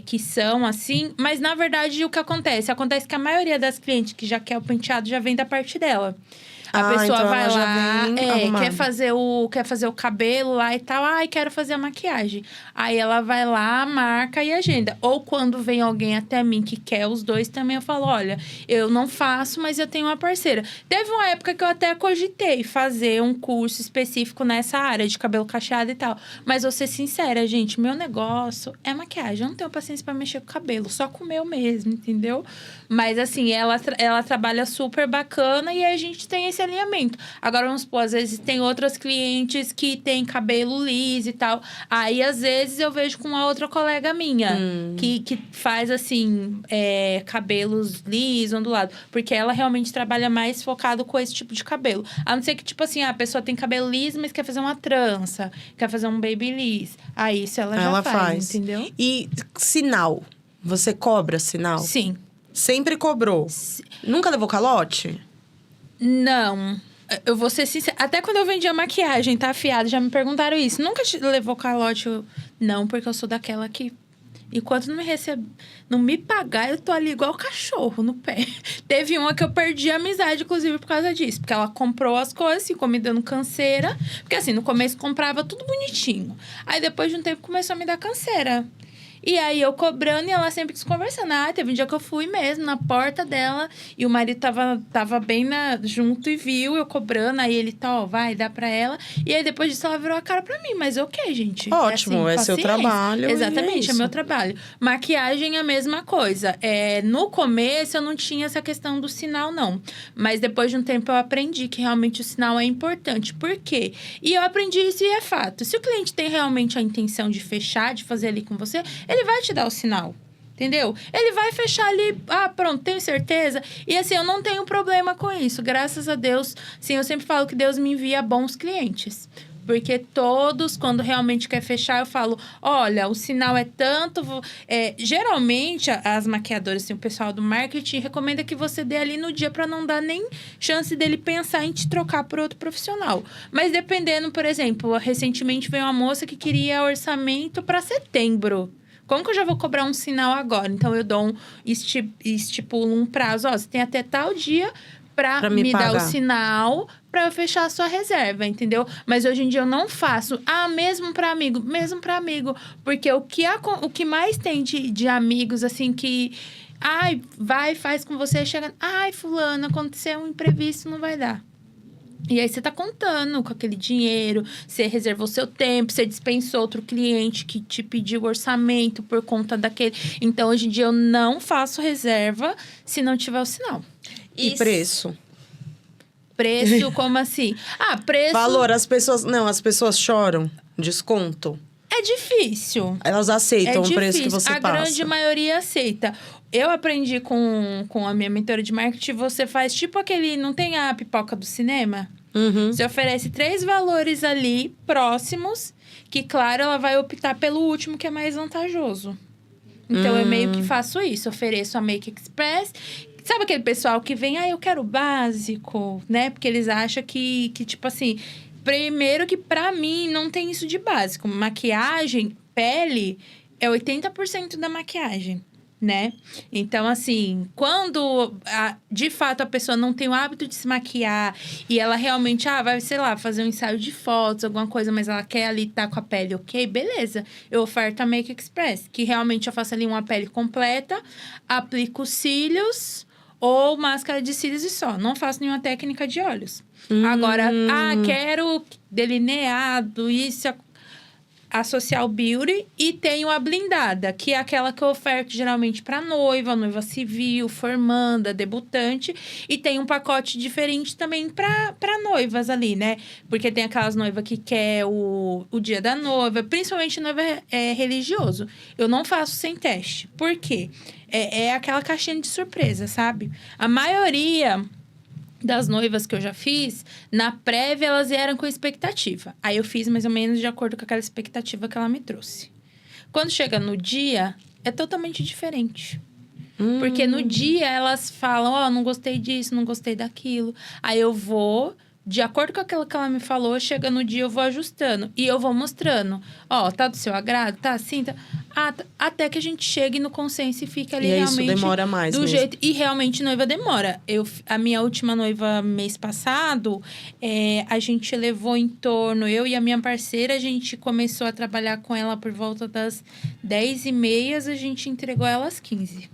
que são assim... Mas, na verdade, o que acontece? Acontece que a maioria das clientes que já quer o penteado já vem da parte dela. A pessoa então vai ela já lá, vem arrumada. quer fazer o cabelo lá e tal. Ai, quero fazer a maquiagem. Aí ela vai lá, marca e agenda. Ou quando vem alguém até mim que quer os dois, também eu falo, olha, eu não faço, mas eu tenho uma parceira. Teve uma época que eu até cogitei fazer um curso específico nessa área de cabelo cacheado e tal. Mas vou ser sincera, gente, meu negócio é maquiagem. Eu não tenho paciência pra mexer com o cabelo, só com o meu mesmo, entendeu? Mas assim, ela trabalha super bacana e aí a gente tem esse alinhamento. Agora, vamos supor, às vezes tem outras clientes que têm cabelo liso e tal. Aí, às vezes, eu vejo com uma outra colega minha que faz, assim, cabelos lisos, ondulados. Porque ela realmente trabalha mais focado com esse tipo de cabelo. A não ser que, tipo assim, a pessoa tem cabelo liso, mas quer fazer uma trança, quer fazer um babyliss. Aí, isso ela já faz, entendeu? E sinal? Você cobra sinal? Sim. Sempre cobrou? Nunca levou calote? Não. Eu vou ser sincera. Até quando eu vendia maquiagem, tá afiada, já me perguntaram isso. Nunca te levou calote? Não, porque eu sou daquela que... Enquanto não me pagar, eu tô ali igual cachorro no pé. Teve uma que eu perdi a amizade, inclusive, por causa disso. Porque ela comprou as coisas, ficou me dando canseira. Porque assim, no começo comprava tudo bonitinho. Aí depois de um tempo começou a me dar canseira. E aí, eu cobrando e ela sempre quis conversando. Ah, teve um dia que eu fui mesmo na porta dela e o marido tava bem junto e viu eu cobrando. Aí ele tá, ó, vai, dá pra ela. E aí, depois disso, ela virou a cara pra mim. Mas ok, gente. Ótimo, assim, é seu trabalho. Exatamente, é meu trabalho. Maquiagem é a mesma coisa. No começo, eu não tinha essa questão do sinal, não. Mas depois de um tempo, eu aprendi que realmente o sinal é importante. Por quê? E eu aprendi isso e é fato. Se o cliente tem realmente a intenção de fechar, de fazer ali com você, ele vai te dar o sinal, entendeu? Ele vai fechar ali, pronto, tenho certeza. E assim, eu não tenho problema com isso. Graças a Deus, sim, eu sempre falo que Deus me envia bons clientes. Porque todos, quando realmente quer fechar, eu falo, olha, o sinal é tanto... geralmente, as maquiadoras, assim, o pessoal do marketing recomenda que você dê ali no dia para não dar nem chance dele pensar em te trocar por outro profissional. Mas dependendo, por exemplo, recentemente veio uma moça que queria orçamento para setembro. Como que eu já vou cobrar um sinal agora? Então, eu dou estipulo um prazo. Ó, você tem até tal dia pra me dar o sinal pra eu fechar a sua reserva, entendeu? Mas hoje em dia eu não faço. Mesmo pra amigo. Mesmo pra amigo. Porque o que mais tem de amigos, assim, que... Ai, faz com você. Chega... Ai, fulano, aconteceu um imprevisto, não vai dar. E aí, você tá contando com aquele dinheiro, você reservou seu tempo, você dispensou outro cliente que te pediu orçamento por conta daquele... Então, hoje em dia, eu não faço reserva se não tiver o sinal. E preço? Preço, como assim? Preço... Valor, as pessoas choram. Desconto. É difícil. Elas aceitam o preço que você passa. A grande maioria aceita. Eu aprendi com a minha mentora de marketing, você faz tipo aquele... Não tem a pipoca do cinema? Uhum. Você oferece 3 valores ali, próximos, que, claro, ela vai optar pelo último, que é mais vantajoso. Então, eu meio que faço isso. Ofereço a Make Express. Sabe aquele pessoal que vem... eu quero o básico, né? Porque eles acham que tipo assim... Primeiro que, pra mim, não tem isso de básico. Maquiagem, pele, é 80% da maquiagem, né? Então, assim, quando, de fato, a pessoa não tem o hábito de se maquiar e ela realmente, vai, sei lá, fazer um ensaio de fotos, alguma coisa, mas ela quer ali estar com a pele ok, beleza. Eu oferto a Make Express, que realmente eu faço ali uma pele completa, aplico cílios ou máscara de cílios e só. Não faço nenhuma técnica de olhos. Agora, quero delineado, isso, a Social Beauty. E tenho a blindada, que é aquela que eu oferto geralmente para noiva civil, formanda, debutante. E tem um pacote diferente também para noivas ali, né? Porque tem aquelas noivas que quer o dia da noiva, principalmente noiva religioso. Eu não faço sem teste. Por quê? É aquela caixinha de surpresa, sabe? A maioria das noivas que eu já fiz, na prévia elas vieram com expectativa. Aí eu fiz mais ou menos de acordo com aquela expectativa que ela me trouxe. Quando chega no dia, é totalmente diferente. Porque no dia elas falam, não gostei disso, não gostei daquilo. Aí eu vou, de acordo com aquilo que ela me falou, chega no dia eu vou ajustando. E eu vou mostrando. Ó, tá do seu agrado? Tá assim? Tá... até que a gente chegue no consenso e fica ali realmente... isso demora mais do mesmo. jeito. E realmente noiva demora. A minha última noiva, mês passado, a gente levou em torno... Eu e a minha parceira, a gente começou a trabalhar com ela por volta das 10h30, a gente entregou ela às 15h.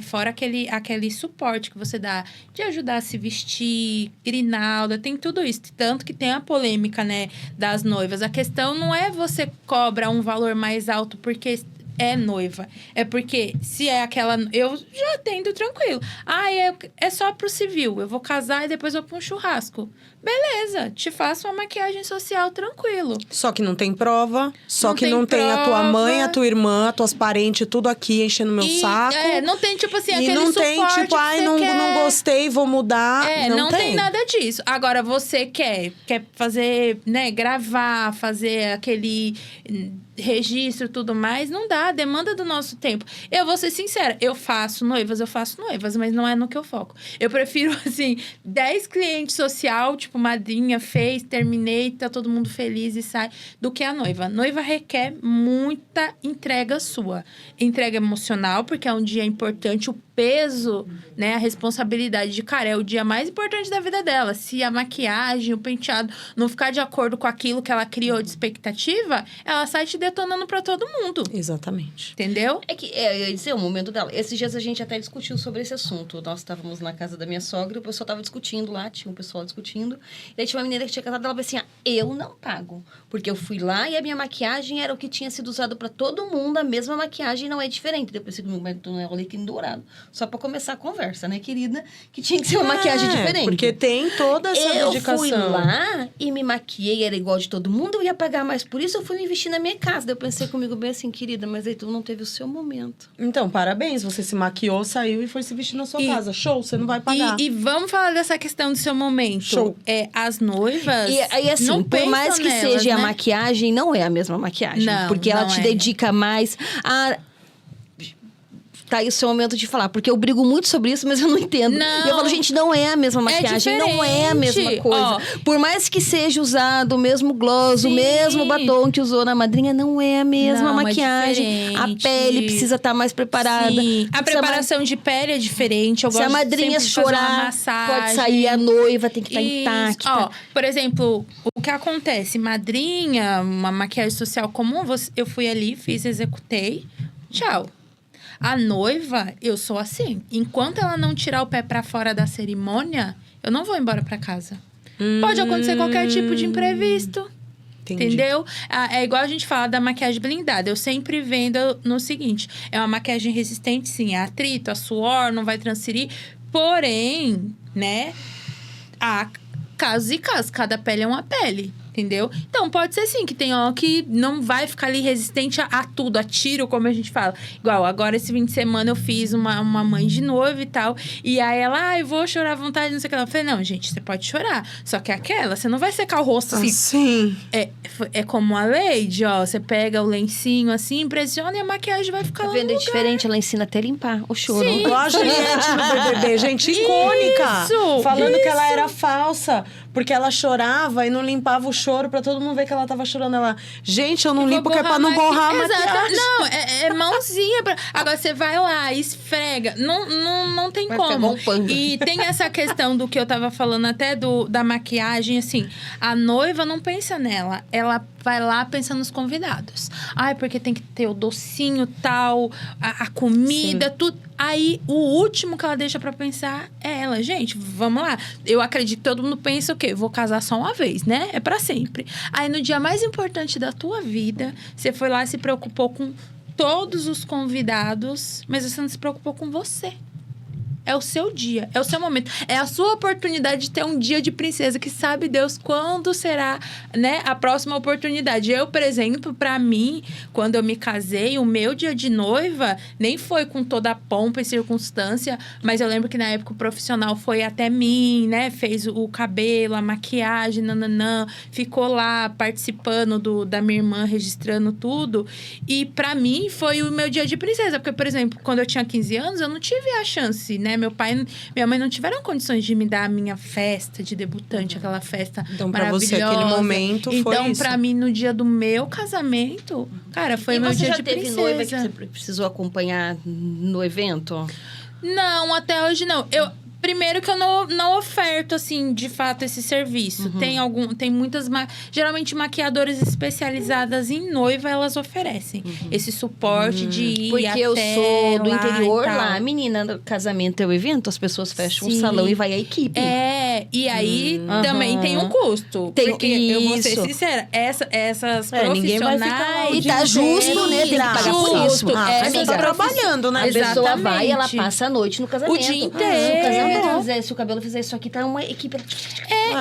Fora aquele suporte que você dá de ajudar a se vestir, grinalda, tem tudo isso. Tanto que tem a polêmica, né, das noivas. A questão não é você cobrar um valor mais alto porque é noiva. É porque se é aquela... Eu já atendo tranquilo. É só pro civil. Eu vou casar e depois vou pra um churrasco. Beleza, te faço uma maquiagem social tranquilo. Só que não tem prova, só Não que tem não tem a tua prova. mãe, a tua irmã, as tuas parentes, tudo aqui enchendo meu saco. Não tem, tipo assim, E aquele não suporte tem, tipo, que não, você quer. não gostei, vou mudar. Não tem nada disso. Agora, você quer fazer, né, gravar, fazer aquele registro e tudo mais, não dá, demanda do nosso tempo. Eu vou ser sincera, eu faço noivas, mas não é no que eu foco. Eu prefiro, assim, 10 clientes social, tipo, madrinha, fez, terminei, tá todo mundo feliz e sai, do que a noiva. A noiva requer muita entrega sua. Entrega emocional, porque é um dia importante, o peso, né, a responsabilidade de, cara, é o dia mais importante da vida dela. Se a maquiagem, o penteado não ficar de acordo com aquilo que ela criou de expectativa, ela sai te detonando pra todo mundo. Exatamente. Entendeu? Eu ia dizer, o momento dela. Esses dias a gente até discutiu sobre esse assunto. Nós estávamos na casa da minha sogra, o pessoal estava discutindo lá, tinha um pessoal discutindo. E aí tinha uma menina que tinha casado, ela falou assim, eu não pago. Porque eu fui lá e a minha maquiagem era o que tinha sido usado pra todo mundo, a mesma maquiagem não é diferente. Eu pensei que meu marido não é alecrim dourado. Só pra começar a conversa, né, querida? Que tinha que ser uma maquiagem diferente. Porque tem toda essa dedicação. Eu fui lá e me maquiei, era igual de todo mundo, eu ia pagar mais por isso, eu fui me vestir na minha casa. Daí eu pensei comigo bem assim, querida, mas aí tu não teve o seu momento. Então, parabéns, você se maquiou, saiu e foi se vestir na sua casa. Show, você não vai pagar. E vamos falar dessa questão do seu momento. Show. As noivas... E aí, assim, não por mais que nelas, seja né? a maquiagem, não é a mesma maquiagem. Não, porque ela não te é. dedica mais a... Tá aí o seu momento de falar. Porque eu brigo muito sobre isso, mas eu não entendo. Não. E eu falo, gente, não é a mesma maquiagem. Não é a mesma diferente. coisa. Ó. Por mais que seja usado o mesmo gloss, o Sim. mesmo batom que usou na madrinha, não é a mesma Não, é maquiagem. A diferente. pele precisa estar mais preparada. Sim. A Se preparação de pele é diferente. Eu Se a gosto madrinha sempre de fazer uma chorar, massagem. pode sair a noiva, tem que estar Isso. intacta. Ó, por exemplo, o que acontece? Madrinha, uma maquiagem social comum, eu fui ali, fiz, executei. Tchau. A noiva, eu sou assim. Enquanto ela não tirar o pé pra fora da cerimônia, eu não vou embora pra casa. Pode acontecer qualquer tipo de imprevisto. Entendi. Entendeu? É igual a gente fala da maquiagem blindada. Eu sempre vendo no seguinte. É uma maquiagem resistente, sim. A atrito, a suor, não vai transferir. Porém, né? Há casos e casos. Cada pele é uma pele. Entendeu? Então, pode ser sim, que tem uma que não vai ficar ali resistente a tudo, a tiro, como a gente fala. Igual, agora esse fim de semana eu fiz uma mãe de noiva e tal. E aí ela, eu vou chorar à vontade, não sei o que. Eu falei, não, gente, você pode chorar. Só que aquela, você não vai secar o rosto assim. Sim. É como a Lady, ó. Você pega o lencinho assim, impressiona e a maquiagem vai ficar Tá lá vendo? no É lugar. diferente, ela ensina até a limpar o choro. Sim. Igual a Juliette no BBB, gente, icônica. Isso, Falando que ela isso. era falsa, porque ela chorava e não limpava o choro pra todo mundo ver que ela tava chorando. Ela, gente, eu não limpo porque é pra não borrar a maquiagem. Não, é mãozinha. Agora você vai lá, esfrega. Não tem Vai ficar como. igual um panda. E tem essa questão do que eu tava falando até da maquiagem, assim. A noiva não pensa nela. Ela vai lá pensando nos convidados. Ai, porque tem que ter o docinho tal, a comida, tudo. Aí, o último que ela deixa pra pensar é ela. Gente, vamos lá. Eu acredito que todo mundo pensa o quê? Vou casar só uma vez, né? É pra sempre. Aí, no dia mais importante da tua vida, você foi lá e se preocupou com todos os convidados, mas você não se preocupou com você. É o seu dia, é o seu momento. É a sua oportunidade de ter um dia de princesa, que sabe Deus quando será, né, a próxima oportunidade. Eu, por exemplo, pra mim, quando eu me casei, o meu dia de noiva nem foi com toda a pompa e circunstância, mas eu lembro que na época o profissional foi até mim, né, fez o cabelo, a maquiagem, nananã, ficou lá participando da minha irmã, registrando tudo. E pra mim foi o meu dia de princesa, porque, por exemplo, quando eu tinha 15 anos, eu não tive a chance, né, Meu pai e minha mãe não tiveram condições de me dar a minha festa de debutante, aquela festa Então, pra maravilhosa. você, aquele momento foi Então, isso. pra mim, no dia do meu casamento, cara, foi meu dia de princesa. E você já teve noiva que você precisou acompanhar no evento? Não, até hoje não. Primeiro que eu não oferto, assim, de fato, esse serviço. Tem muitas... Geralmente, maquiadoras especializadas em noiva, elas oferecem esse suporte de ir Porque até eu sou do lá interior e tal. lá, menina, no casamento é o evento, as pessoas fecham Sim. um salão e vai a equipe. E aí também tem um custo. Tem porque eu vou ser isso. sincera, essas ninguém vai profissionais... ficar lá o E dia tá justo, inteiro. né? Tem que pagar por isso. Justo. Ah, Essas amiga, tá profissionais- trabalhando, né? A pessoa vai e ela Exatamente. passa a noite no casamento. O dia Se o inteiro. cabelo fizer isso aqui, tá uma equipe...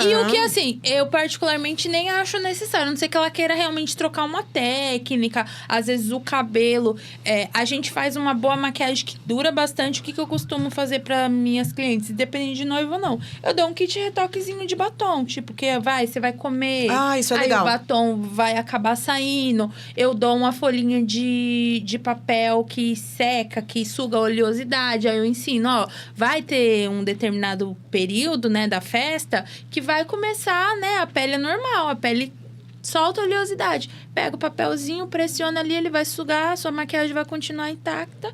E o que, assim, eu particularmente nem acho necessário. A não ser que ela queira realmente trocar uma técnica. Às vezes, o cabelo... a gente faz uma boa maquiagem que dura bastante. O que eu costumo fazer para minhas clientes? Independente de noivo ou não. Eu dou um kit retoquezinho de batom. Tipo, que você vai comer. Isso é aí legal. o batom vai acabar saindo. Eu dou uma folhinha de papel que seca, que suga a oleosidade. Aí eu ensino, vai ter um determinado período, né, da festa, que vai começar, né, a pele é normal, a pele solta a oleosidade. Pega o papelzinho, pressiona ali, ele vai sugar, a sua maquiagem vai continuar intacta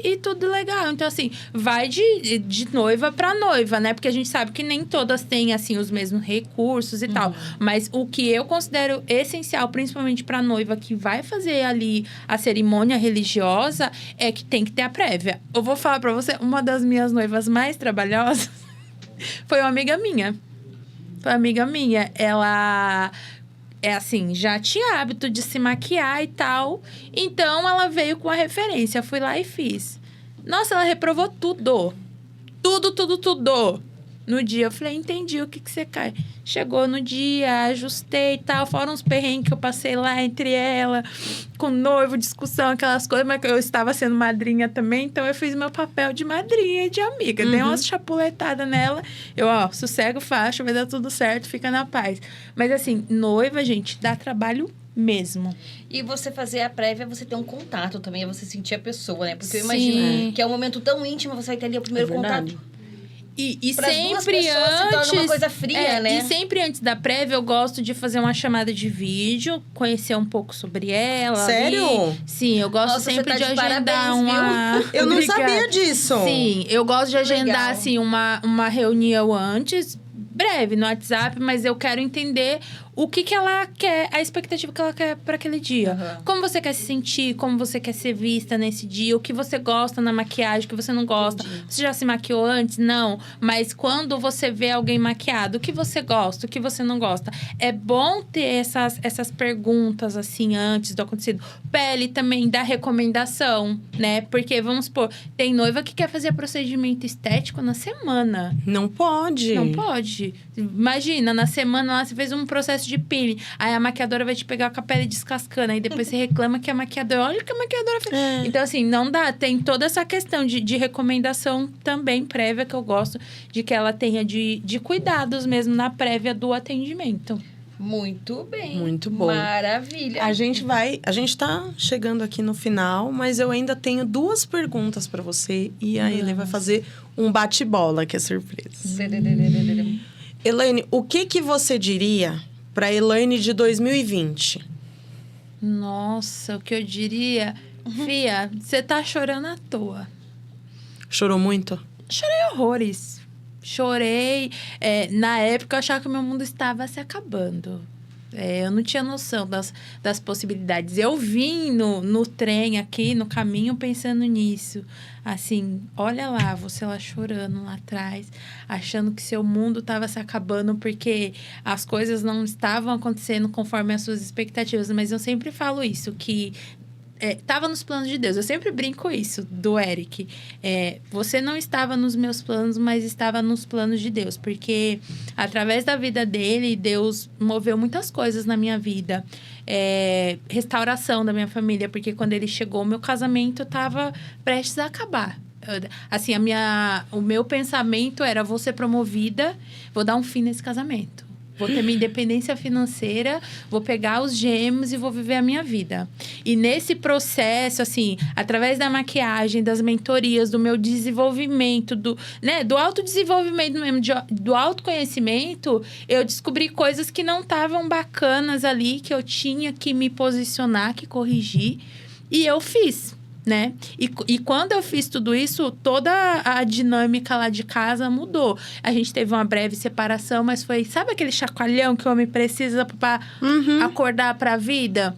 e tudo legal. Então, assim, vai de noiva pra noiva, né? Porque a gente sabe que nem todas têm, assim, os mesmos recursos e tal. Mas o que eu considero essencial, principalmente pra noiva que vai fazer ali a cerimônia religiosa, é que tem que ter a prévia. Eu vou falar pra você, uma das minhas noivas mais trabalhosas foi uma amiga minha. Ela... assim, já tinha hábito de se maquiar e tal. Então, ela veio com a referência. Fui lá e fiz. Nossa, ela reprovou tudo. Tudo. No dia, eu falei, entendi o que você quer. Chegou no dia, ajustei e tal. Fora uns perrengues que eu passei lá entre ela. Com noivo, discussão, aquelas coisas. Mas eu estava sendo madrinha também. Então, eu fiz meu papel de madrinha e de amiga. Dei umas chapuletadas nela. Eu, sossego faixa, vai dar tudo certo. Fica na paz. Mas, assim, noiva, gente, dá trabalho mesmo. E você fazer a prévia, você ter um contato também. É você sentir a pessoa, né? Porque eu Sim. imagino que é um momento tão íntimo. Você vai ter ali o primeiro contato. E Pras duas sempre pessoas se torna uma coisa fria, né? E sempre antes da prévia, eu gosto de fazer uma chamada de vídeo, conhecer um pouco sobre ela. Sério? Sim, eu gosto Nossa, sempre você tá de de agendar parabéns, Eu uma... não Obrigada. sabia disso. Sim, eu gosto de agendar, Legal. assim, uma reunião antes, breve, no WhatsApp, mas eu quero entender o que ela quer, a expectativa que ela quer para aquele dia. Como você quer se sentir, como você quer ser vista nesse dia, o que você gosta na maquiagem, o que você não gosta. Você já se maquiou antes? Não. Mas quando você vê alguém maquiado, o que você gosta, o que você não gosta? É bom ter essas perguntas, assim, antes do acontecido. Pele também dá recomendação, né? Porque, vamos supor, tem noiva que quer fazer procedimento estético na semana. Não pode. Não pode. Imagina, na semana lá você fez um processo de peeling. Aí a maquiadora vai te pegar com a pele descascando. Aí depois você reclama que a maquiadora... Olha o que a maquiadora fez. Então, assim, não dá. Tem toda essa questão de recomendação também prévia que eu gosto. De que ela tenha de cuidados mesmo na prévia do atendimento. Muito bem. Muito bom. Maravilha. A gente tá chegando aqui no final, mas eu ainda tenho 2 perguntas pra você. E a Elaine vai fazer um bate-bola, que é surpresa. Elaine, o que você diria pra Elaine de 2020? Nossa, o que eu diria... Fia, você tá chorando à toa. Chorou muito? Chorei horrores. Chorei. Na época, eu achava que o meu mundo estava se acabando. Eu não tinha noção das possibilidades. Eu vim no trem aqui, no caminho, pensando nisso. Assim, olha lá, você lá chorando lá atrás, achando que seu mundo estava se acabando porque as coisas não estavam acontecendo conforme as suas expectativas. Mas eu sempre falo isso, que... estava nos planos de Deus. Eu sempre brinco isso, do Eric. Você não estava nos meus planos, mas estava nos planos de Deus. Porque através da vida dele, Deus moveu muitas coisas na minha vida. Restauração da minha família. Porque quando ele chegou, meu casamento estava prestes a acabar. Assim, o meu pensamento era: vou ser promovida, vou dar um fim nesse casamento. Vou ter minha independência financeira, vou pegar os gêmeos e vou viver a minha vida. E nesse processo, assim, através da maquiagem, das mentorias, do meu desenvolvimento, do autodesenvolvimento mesmo, do autoconhecimento, eu descobri coisas que não estavam bacanas ali, que eu tinha que me posicionar, que corrigir. E eu fiz, né? E quando eu fiz tudo isso, toda a dinâmica lá de casa mudou. A gente teve uma breve separação, mas foi... Sabe aquele chacoalhão que o homem precisa para acordar para a vida?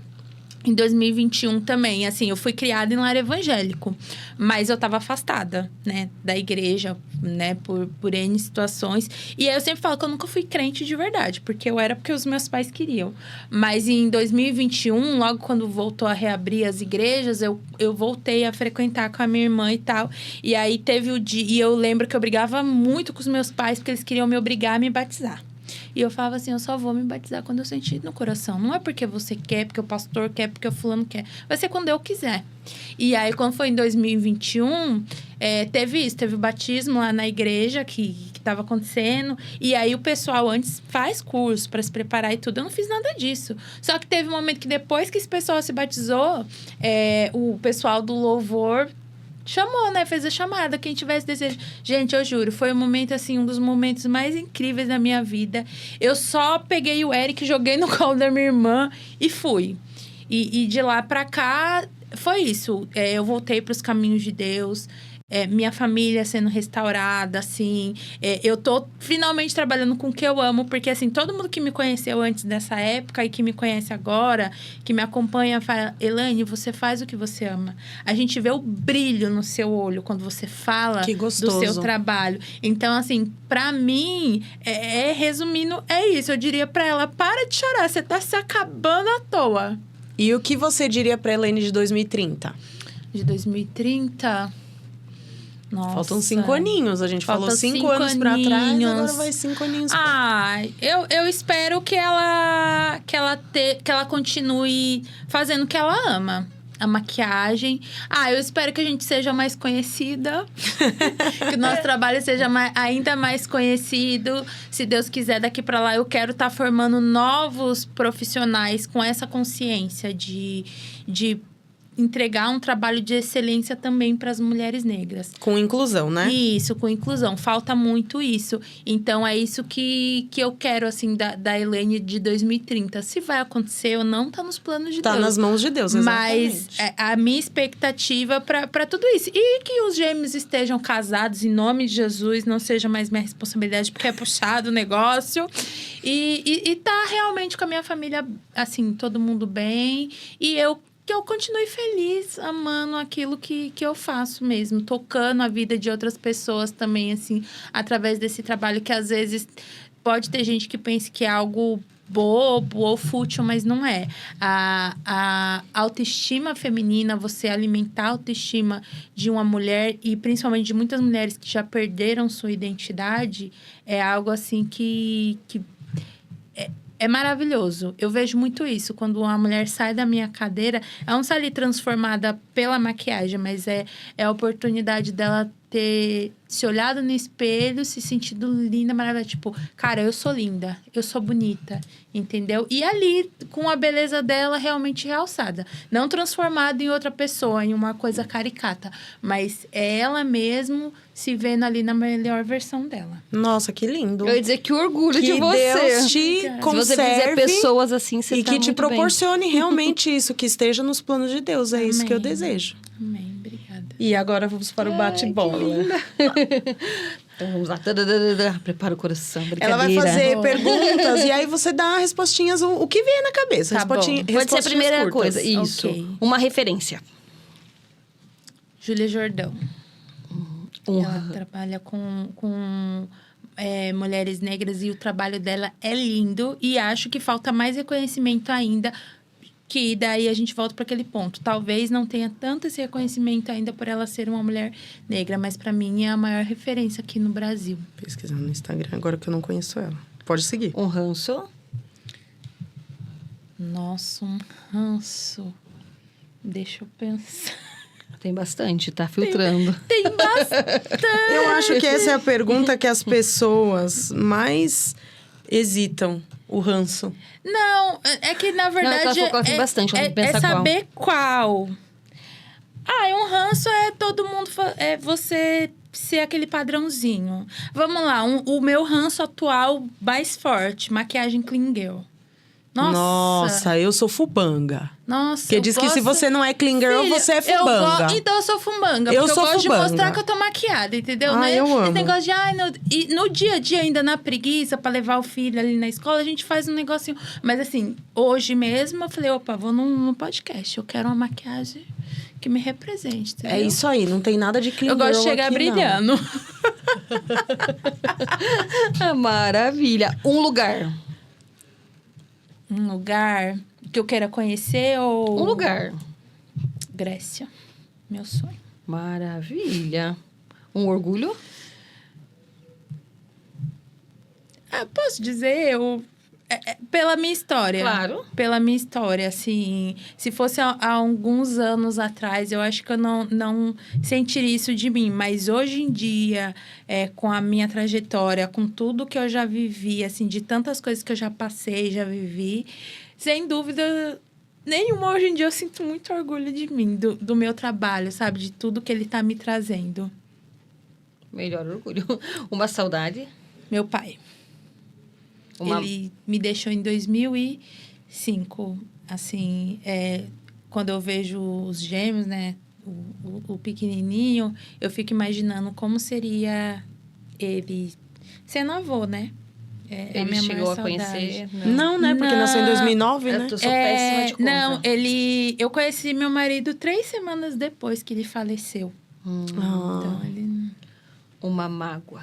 Em 2021 também, assim, eu fui criada em lar evangélico, mas eu estava afastada, né, da igreja, né, por N situações. E aí eu sempre falo que eu nunca fui crente de verdade, porque eu era porque os meus pais queriam. Mas em 2021, logo quando voltou a reabrir as igrejas, eu voltei a frequentar com a minha irmã e tal. E aí teve o dia, e eu lembro que eu brigava muito com os meus pais, porque eles queriam me obrigar a me batizar. E eu falava assim, eu só vou me batizar quando eu sentir no coração. Não é porque você quer, porque o pastor quer, porque o fulano quer. Vai ser quando eu quiser. E aí, quando foi em 2021, teve isso. Teve o batismo lá na igreja que estava acontecendo. E aí, o pessoal antes faz curso para se preparar e tudo. Eu não fiz nada disso. Só que teve um momento que depois que esse pessoal se batizou, o pessoal do louvor... chamou, né? Fez a chamada, quem tivesse desejo. Gente, eu juro, foi um momento, assim, um dos momentos mais incríveis da minha vida. Eu só peguei o Eric, joguei no colo da minha irmã e fui. E de lá pra cá, foi isso. Eu voltei pros caminhos de Deus. Minha família sendo restaurada, assim. Eu tô finalmente trabalhando com o que eu amo. Porque, assim, todo mundo que me conheceu antes dessa época e que me conhece agora, que me acompanha, fala... Elaine, você faz o que você ama. A gente vê o brilho no seu olho quando você fala do seu trabalho. Então, assim, pra mim, resumindo, é isso. Eu diria pra ela, para de chorar. Você tá se acabando à toa. E o que você diria pra Elaine de 2030? De 2030... Nossa. Faltam 5 aninhos. A gente falou 5 anos pra trás, agora vai 5 aninhos. Eu espero que ela continue fazendo o que ela ama. A maquiagem. Eu espero que a gente seja mais conhecida. Que o nosso trabalho seja ainda mais conhecido. Se Deus quiser, daqui pra lá, eu quero estar formando novos profissionais com essa consciência de entregar um trabalho de excelência também para as mulheres negras. Com inclusão, né? Isso, com inclusão. Falta muito isso. Então, é isso que eu quero, assim, da Elaine de 2030. Se vai acontecer ou não, tá nos planos de Deus. Tá nas mãos de Deus, exatamente. Mas a minha expectativa para tudo isso. E que os gêmeos estejam casados, em nome de Jesus, não seja mais minha responsabilidade, porque é puxado o negócio. E tá realmente com a minha família, assim, todo mundo bem. E que eu continue feliz, amando aquilo que eu faço mesmo. Tocando a vida de outras pessoas também, assim, através desse trabalho que, às vezes, pode ter gente que pense que é algo bobo ou fútil, mas não é. A autoestima feminina, você alimentar a autoestima de uma mulher, e principalmente de muitas mulheres que já perderam sua identidade, é algo, assim, que é maravilhoso. Eu vejo muito isso. Quando uma mulher sai da minha cadeira, ela não sai ali transformada pela maquiagem, mas é a oportunidade dela ter se olhado no espelho, se sentido linda, maravilhosa. Tipo, cara, eu sou linda, eu sou bonita, entendeu? E ali, com a beleza dela realmente realçada. Não transformada em outra pessoa, em uma coisa caricata. Mas é ela mesmo se vendo ali na melhor versão dela. Nossa, que lindo. Eu ia dizer que orgulho de você. Que Deus te conserve. Se você fizer pessoas assim, você e tá que te proporcione bem. Realmente isso, que esteja nos planos de Deus. É Amém. isso que eu desejo. Amém, obrigada. E agora vamos para o bate-bola. Então vamos lá. Prepara o coração. Ela vai fazer perguntas e aí você dá respostinhas, o que vier na cabeça. Tá bom. Pode ser a primeira curtas. coisa. Isso. Ok. Uma referência. Júlia Jordão. Ela trabalha com mulheres negras e o trabalho dela é lindo. E acho que falta mais reconhecimento ainda, que daí a gente volta para aquele ponto. Talvez não tenha tanto esse reconhecimento ainda por ela ser uma mulher negra, mas para mim é a maior referência aqui no Brasil. Pesquisando no Instagram, agora que eu não conheço ela. Pode seguir. Um ranço. Nossa, um ranço. Deixa eu pensar. Tem bastante, tá filtrando. Tem bastante! Eu acho que essa é a pergunta que as pessoas mais hesitam? O ranço. Não, é que na verdade bastante, é saber qual. Um ranço é todo mundo... É você ser aquele padrãozinho. Vamos lá, o meu ranço atual mais forte, maquiagem clean girl. Nossa, eu sou fubanga. Nossa, porque diz que se você não é clean girl, Filha, você é fubanga. Então eu sou fubanga. Eu porque sou eu gosto fubanga. de mostrar que eu tô maquiada, entendeu? Eu amo. Esse negócio de, e no dia a dia, ainda na preguiça, pra levar o filho ali na escola, a gente faz um negocinho. Mas assim, hoje mesmo, eu falei, opa, vou num podcast. Eu quero uma maquiagem que me represente, entendeu? É isso aí, não tem nada de clean girl. Eu gosto de chegar aqui, brilhando. Maravilha. Um lugar que eu queira conhecer ou... Um lugar. Grécia. Meu sonho. Maravilha. Um orgulho? Posso dizer, pela minha história. Claro. Pela minha história, assim... Se fosse há alguns anos atrás, eu acho que eu não sentiria isso de mim. Mas hoje em dia, com a minha trajetória, com tudo que eu já vivi, assim, de tantas coisas que eu já passei, já vivi... Sem dúvida nenhuma, hoje em dia eu sinto muito orgulho de mim, do meu trabalho, sabe? De tudo que ele tá me trazendo. Melhor orgulho. Uma saudade? Meu pai. Ele me deixou em 2005. Assim, quando eu vejo os gêmeos, né? O pequenininho, eu fico imaginando como seria ele sendo avô, né? Ele chegou a conhecer? Não, né? Porque nasceu em 2009, né? Eu sou péssima de conta. Não, eu conheci meu marido 3 semanas depois que ele faleceu. Então, ele... Uma mágoa.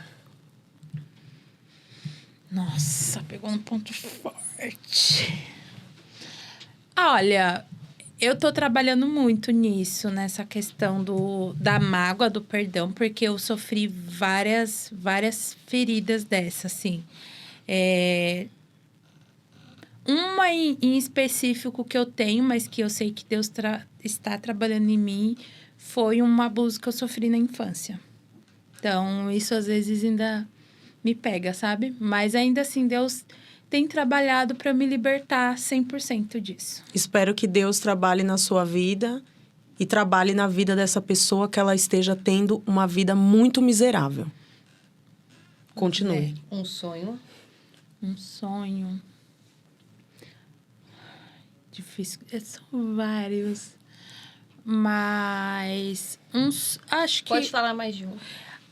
Nossa, pegou um ponto forte. Olha, eu tô trabalhando muito nisso, nessa questão da mágoa, do perdão, porque eu sofri várias feridas dessas, assim. Uma em específico que eu tenho, mas que eu sei que Deus está trabalhando em mim, foi um abuso que eu sofri na infância. Então, isso às vezes ainda me pega, sabe? Mas ainda assim, Deus tem trabalhado para me libertar 100% disso. Espero que Deus trabalhe na sua vida e trabalhe na vida dessa pessoa, que ela esteja tendo uma vida muito miserável. Continue. Um sonho. Um sonho. Difícil. São vários. Mas acho que... Pode falar mais de um.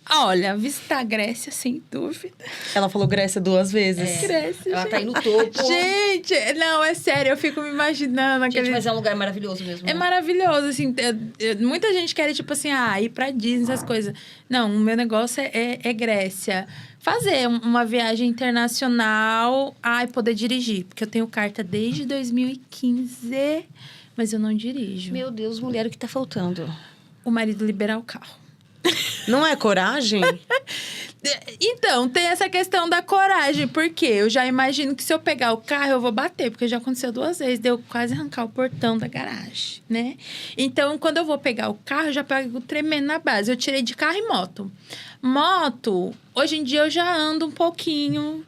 Olha, visitar a Grécia, sem dúvida. Ela falou Grécia 2 vezes. Grécia, ela gente. tá aí no topo. Gente, não, é sério, eu fico me imaginando. Gente, mas é um lugar maravilhoso mesmo. É maravilhoso, assim. Muita gente quer, tipo assim, ir pra Disney, essas coisas. Não, o meu negócio é Grécia. Fazer uma viagem internacional, e poder dirigir. Porque eu tenho carta desde 2015, mas eu não dirijo. Meu Deus, mulher, o que tá faltando? O marido liberar o carro. Não é coragem? Então, tem essa questão da coragem. Porque eu já imagino que se eu pegar o carro, eu vou bater. Porque já aconteceu 2 vezes. Deu quase arrancar o portão da garagem, né? Então, quando eu vou pegar o carro, eu já pego tremendo na base. Eu tirei de carro e moto. Moto, hoje em dia eu já ando um pouquinho...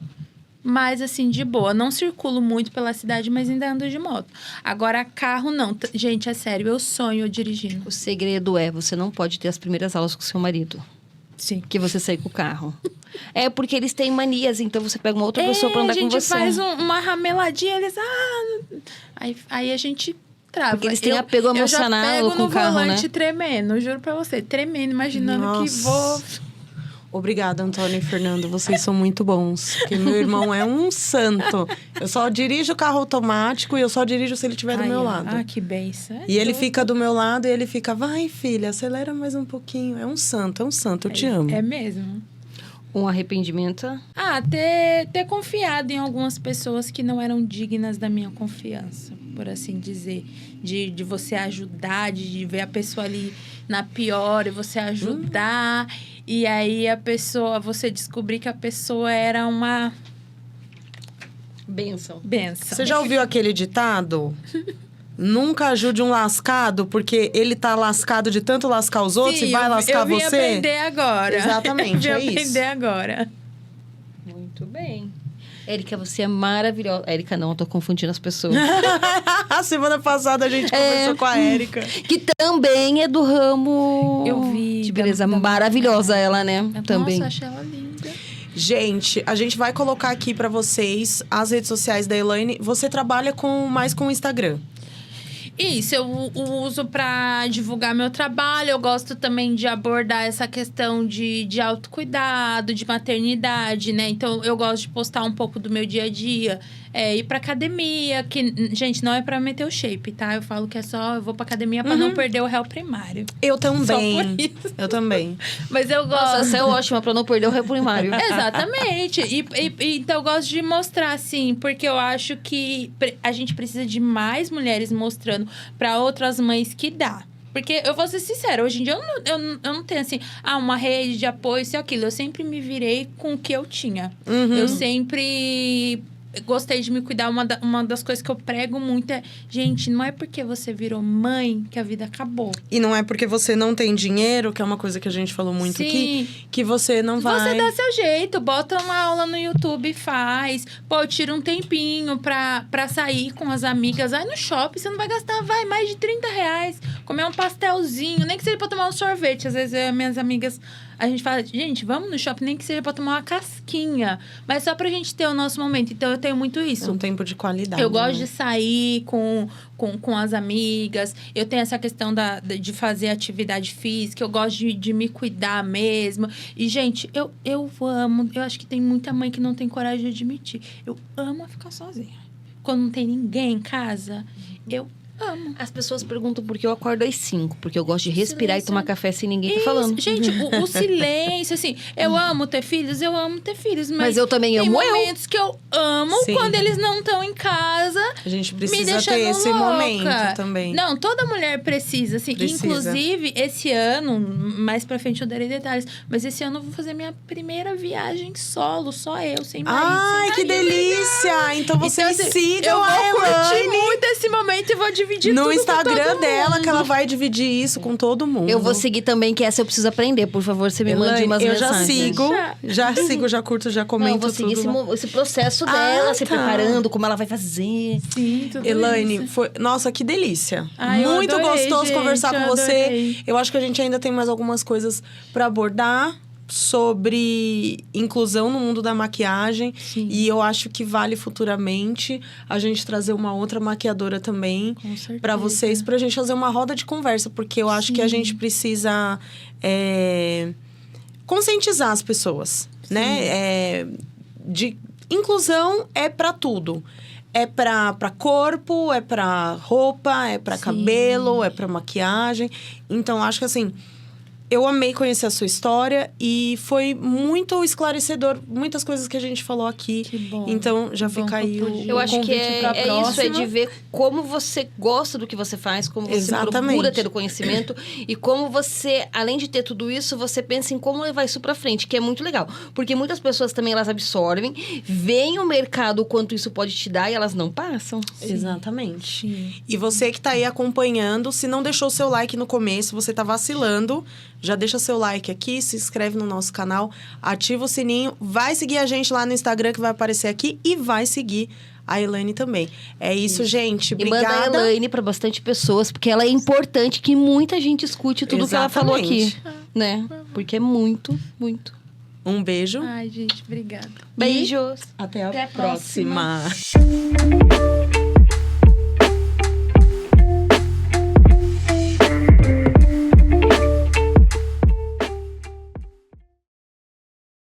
Mas, assim, de boa. Não circulo muito pela cidade, mas ainda ando de moto. Agora, carro, não. Gente, é sério, eu sonho dirigindo. O segredo é, você não pode ter as primeiras aulas com seu marido. Sim. Que você sai com o carro. É porque eles têm manias, então você pega uma outra pessoa pra andar com você. A gente faz uma rameladinha, eles... Aí a gente trava. Porque eles têm apego emocional com o carro, né? Eu já pego no volante tremendo, juro pra você. Tremendo, imaginando que vou... Obrigada, Antônio e Fernando. Vocês são muito bons. Porque meu irmão é um santo. Eu só dirijo o carro automático e eu só dirijo se ele estiver do meu lado. Que bênção. E ele fica do meu lado e ele fica... Vai, filha, acelera mais um pouquinho. É um santo. Eu te amo. É mesmo. Um arrependimento? Ter confiado em algumas pessoas que não eram dignas da minha confiança, por assim dizer. De você ajudar, de ver a pessoa ali na pior e você ajudar... E aí, você descobrir que a pessoa era uma... Benção. Você já ouviu aquele ditado? Nunca ajude um lascado, porque ele tá lascado de tanto lascar os outros e vai lascar você? Eu vim aprender agora. Exatamente, aprender agora. Muito bem. Érica, você é maravilhosa. Érica não, eu tô confundindo as pessoas. A semana passada a gente conversou com a Érica. Que também é do ramo... Eu vi. De beleza. Maravilhosa ela, né? Também. Nossa, achei ela linda. Gente, a gente vai colocar aqui pra vocês as redes sociais da Elaine. Você trabalha mais com o Instagram. Isso, eu uso para divulgar meu trabalho. Eu gosto também de abordar essa questão de autocuidado, de maternidade, né? Então, eu gosto de postar um pouco do meu dia a dia. Ir pra academia, que, gente, não é pra meter o shape, tá? Eu falo que é só, eu vou pra academia pra não perder o réu primário. Eu também. Só por isso. Eu também. Mas eu gosto. Nossa, essa é ótima pra não perder o réu primário. Exatamente. Então, eu gosto de mostrar, assim, porque eu acho que a gente precisa de mais mulheres mostrando pra outras mães que dá. Porque eu vou ser sincera, hoje em dia eu não tenho, assim, uma rede de apoio, isso e aquilo. Eu sempre me virei com o que eu tinha. Eu sempre gostei de me cuidar. Uma das coisas que eu prego muito é... Gente, não é porque você virou mãe que a vida acabou. E não é porque você não tem dinheiro, que é uma coisa que a gente falou muito aqui, que você não vai... Você dá seu jeito, bota uma aula no YouTube e faz. Pô, tira um tempinho pra sair com as amigas. Vai no shopping, você não vai gastar, mais de R$30. Comer um pastelzinho, nem que seja pra tomar um sorvete. Às vezes, minhas amigas... A gente fala, gente, vamos no shopping, nem que seja pra tomar uma casquinha. Mas só pra gente ter o nosso momento. Então, eu tenho muito isso. É um tempo de qualidade. Eu gosto de sair com as amigas. Eu tenho essa questão de fazer atividade física. Eu gosto de me cuidar mesmo. E, gente, eu amo... Eu acho que tem muita mãe que não tem coragem de admitir. Eu amo ficar sozinha. Quando não tem ninguém em casa, eu amo. As pessoas perguntam por que eu acordo às 5. Porque eu gosto de respirar e tomar café sem ninguém tá falando. Gente, o silêncio, assim... Eu amo ter filhos, Mas eu também amo tem momentos que eu amo quando eles não estão em casa. A gente me precisa deixando ter esse louca. momento também. Não, toda mulher precisa, assim. Precisa. Inclusive, esse ano... Mais pra frente eu darei detalhes. Mas esse ano eu vou fazer minha primeira viagem solo. Só eu, sem marido. Ai, que delícia! Então vocês sigam a Eu vou curtir Elaine muito esse momento e vou dividir no tudo Instagram com todo dela, mundo. que ela vai dividir isso com todo mundo. Eu vou seguir também, que essa eu preciso aprender. Por favor, você me mande umas eu mensagens. já sigo, já curto, já Não, comento eu vou seguir tudo. esse processo dela, se tá. preparando, como ela vai fazer. Sim, tudo Elaine, isso. nossa, que delícia. Ai, eu Muito adorei, gostoso gente, conversar eu com você. adorei. Eu acho que a gente ainda tem mais algumas coisas pra abordar sobre inclusão no mundo da maquiagem. Sim. E eu acho que vale futuramente a gente trazer uma outra maquiadora também Com certeza. pra vocês, pra gente fazer uma roda de conversa, porque eu acho que a gente precisa conscientizar as pessoas, né? De inclusão é pra tudo. É pra corpo, é pra roupa, é pra cabelo, é pra maquiagem. Então, acho que assim... Eu amei conhecer a sua história e foi muito esclarecedor. Muitas coisas que a gente falou aqui. Que bom. Então, já Que bom fica que aí eu o pude. Eu acho que convite pra é próxima. isso, é de ver como você gosta do que você faz, como você Exatamente. procura ter o conhecimento e como você, além de ter tudo isso, você pensa em como levar isso pra frente, que é muito legal. Porque muitas pessoas também, elas absorvem, veem o mercado, o quanto isso pode te dar e elas não passam. Exatamente. Sim. E você que tá aí acompanhando, se não deixou seu like no começo, você tá vacilando, já deixa seu like aqui, se inscreve no nosso canal, ativa o sininho, vai seguir a gente lá no Instagram que vai aparecer aqui e vai seguir a Elaine também. É isso, gente. E manda a Obrigada. Elaine pra bastante pessoas, porque ela é importante que muita gente escute tudo que ela falou aqui, né? Porque é muito, muito. Um beijo. Ai, gente, obrigada. Beijos. Até a Até a próxima. próxima.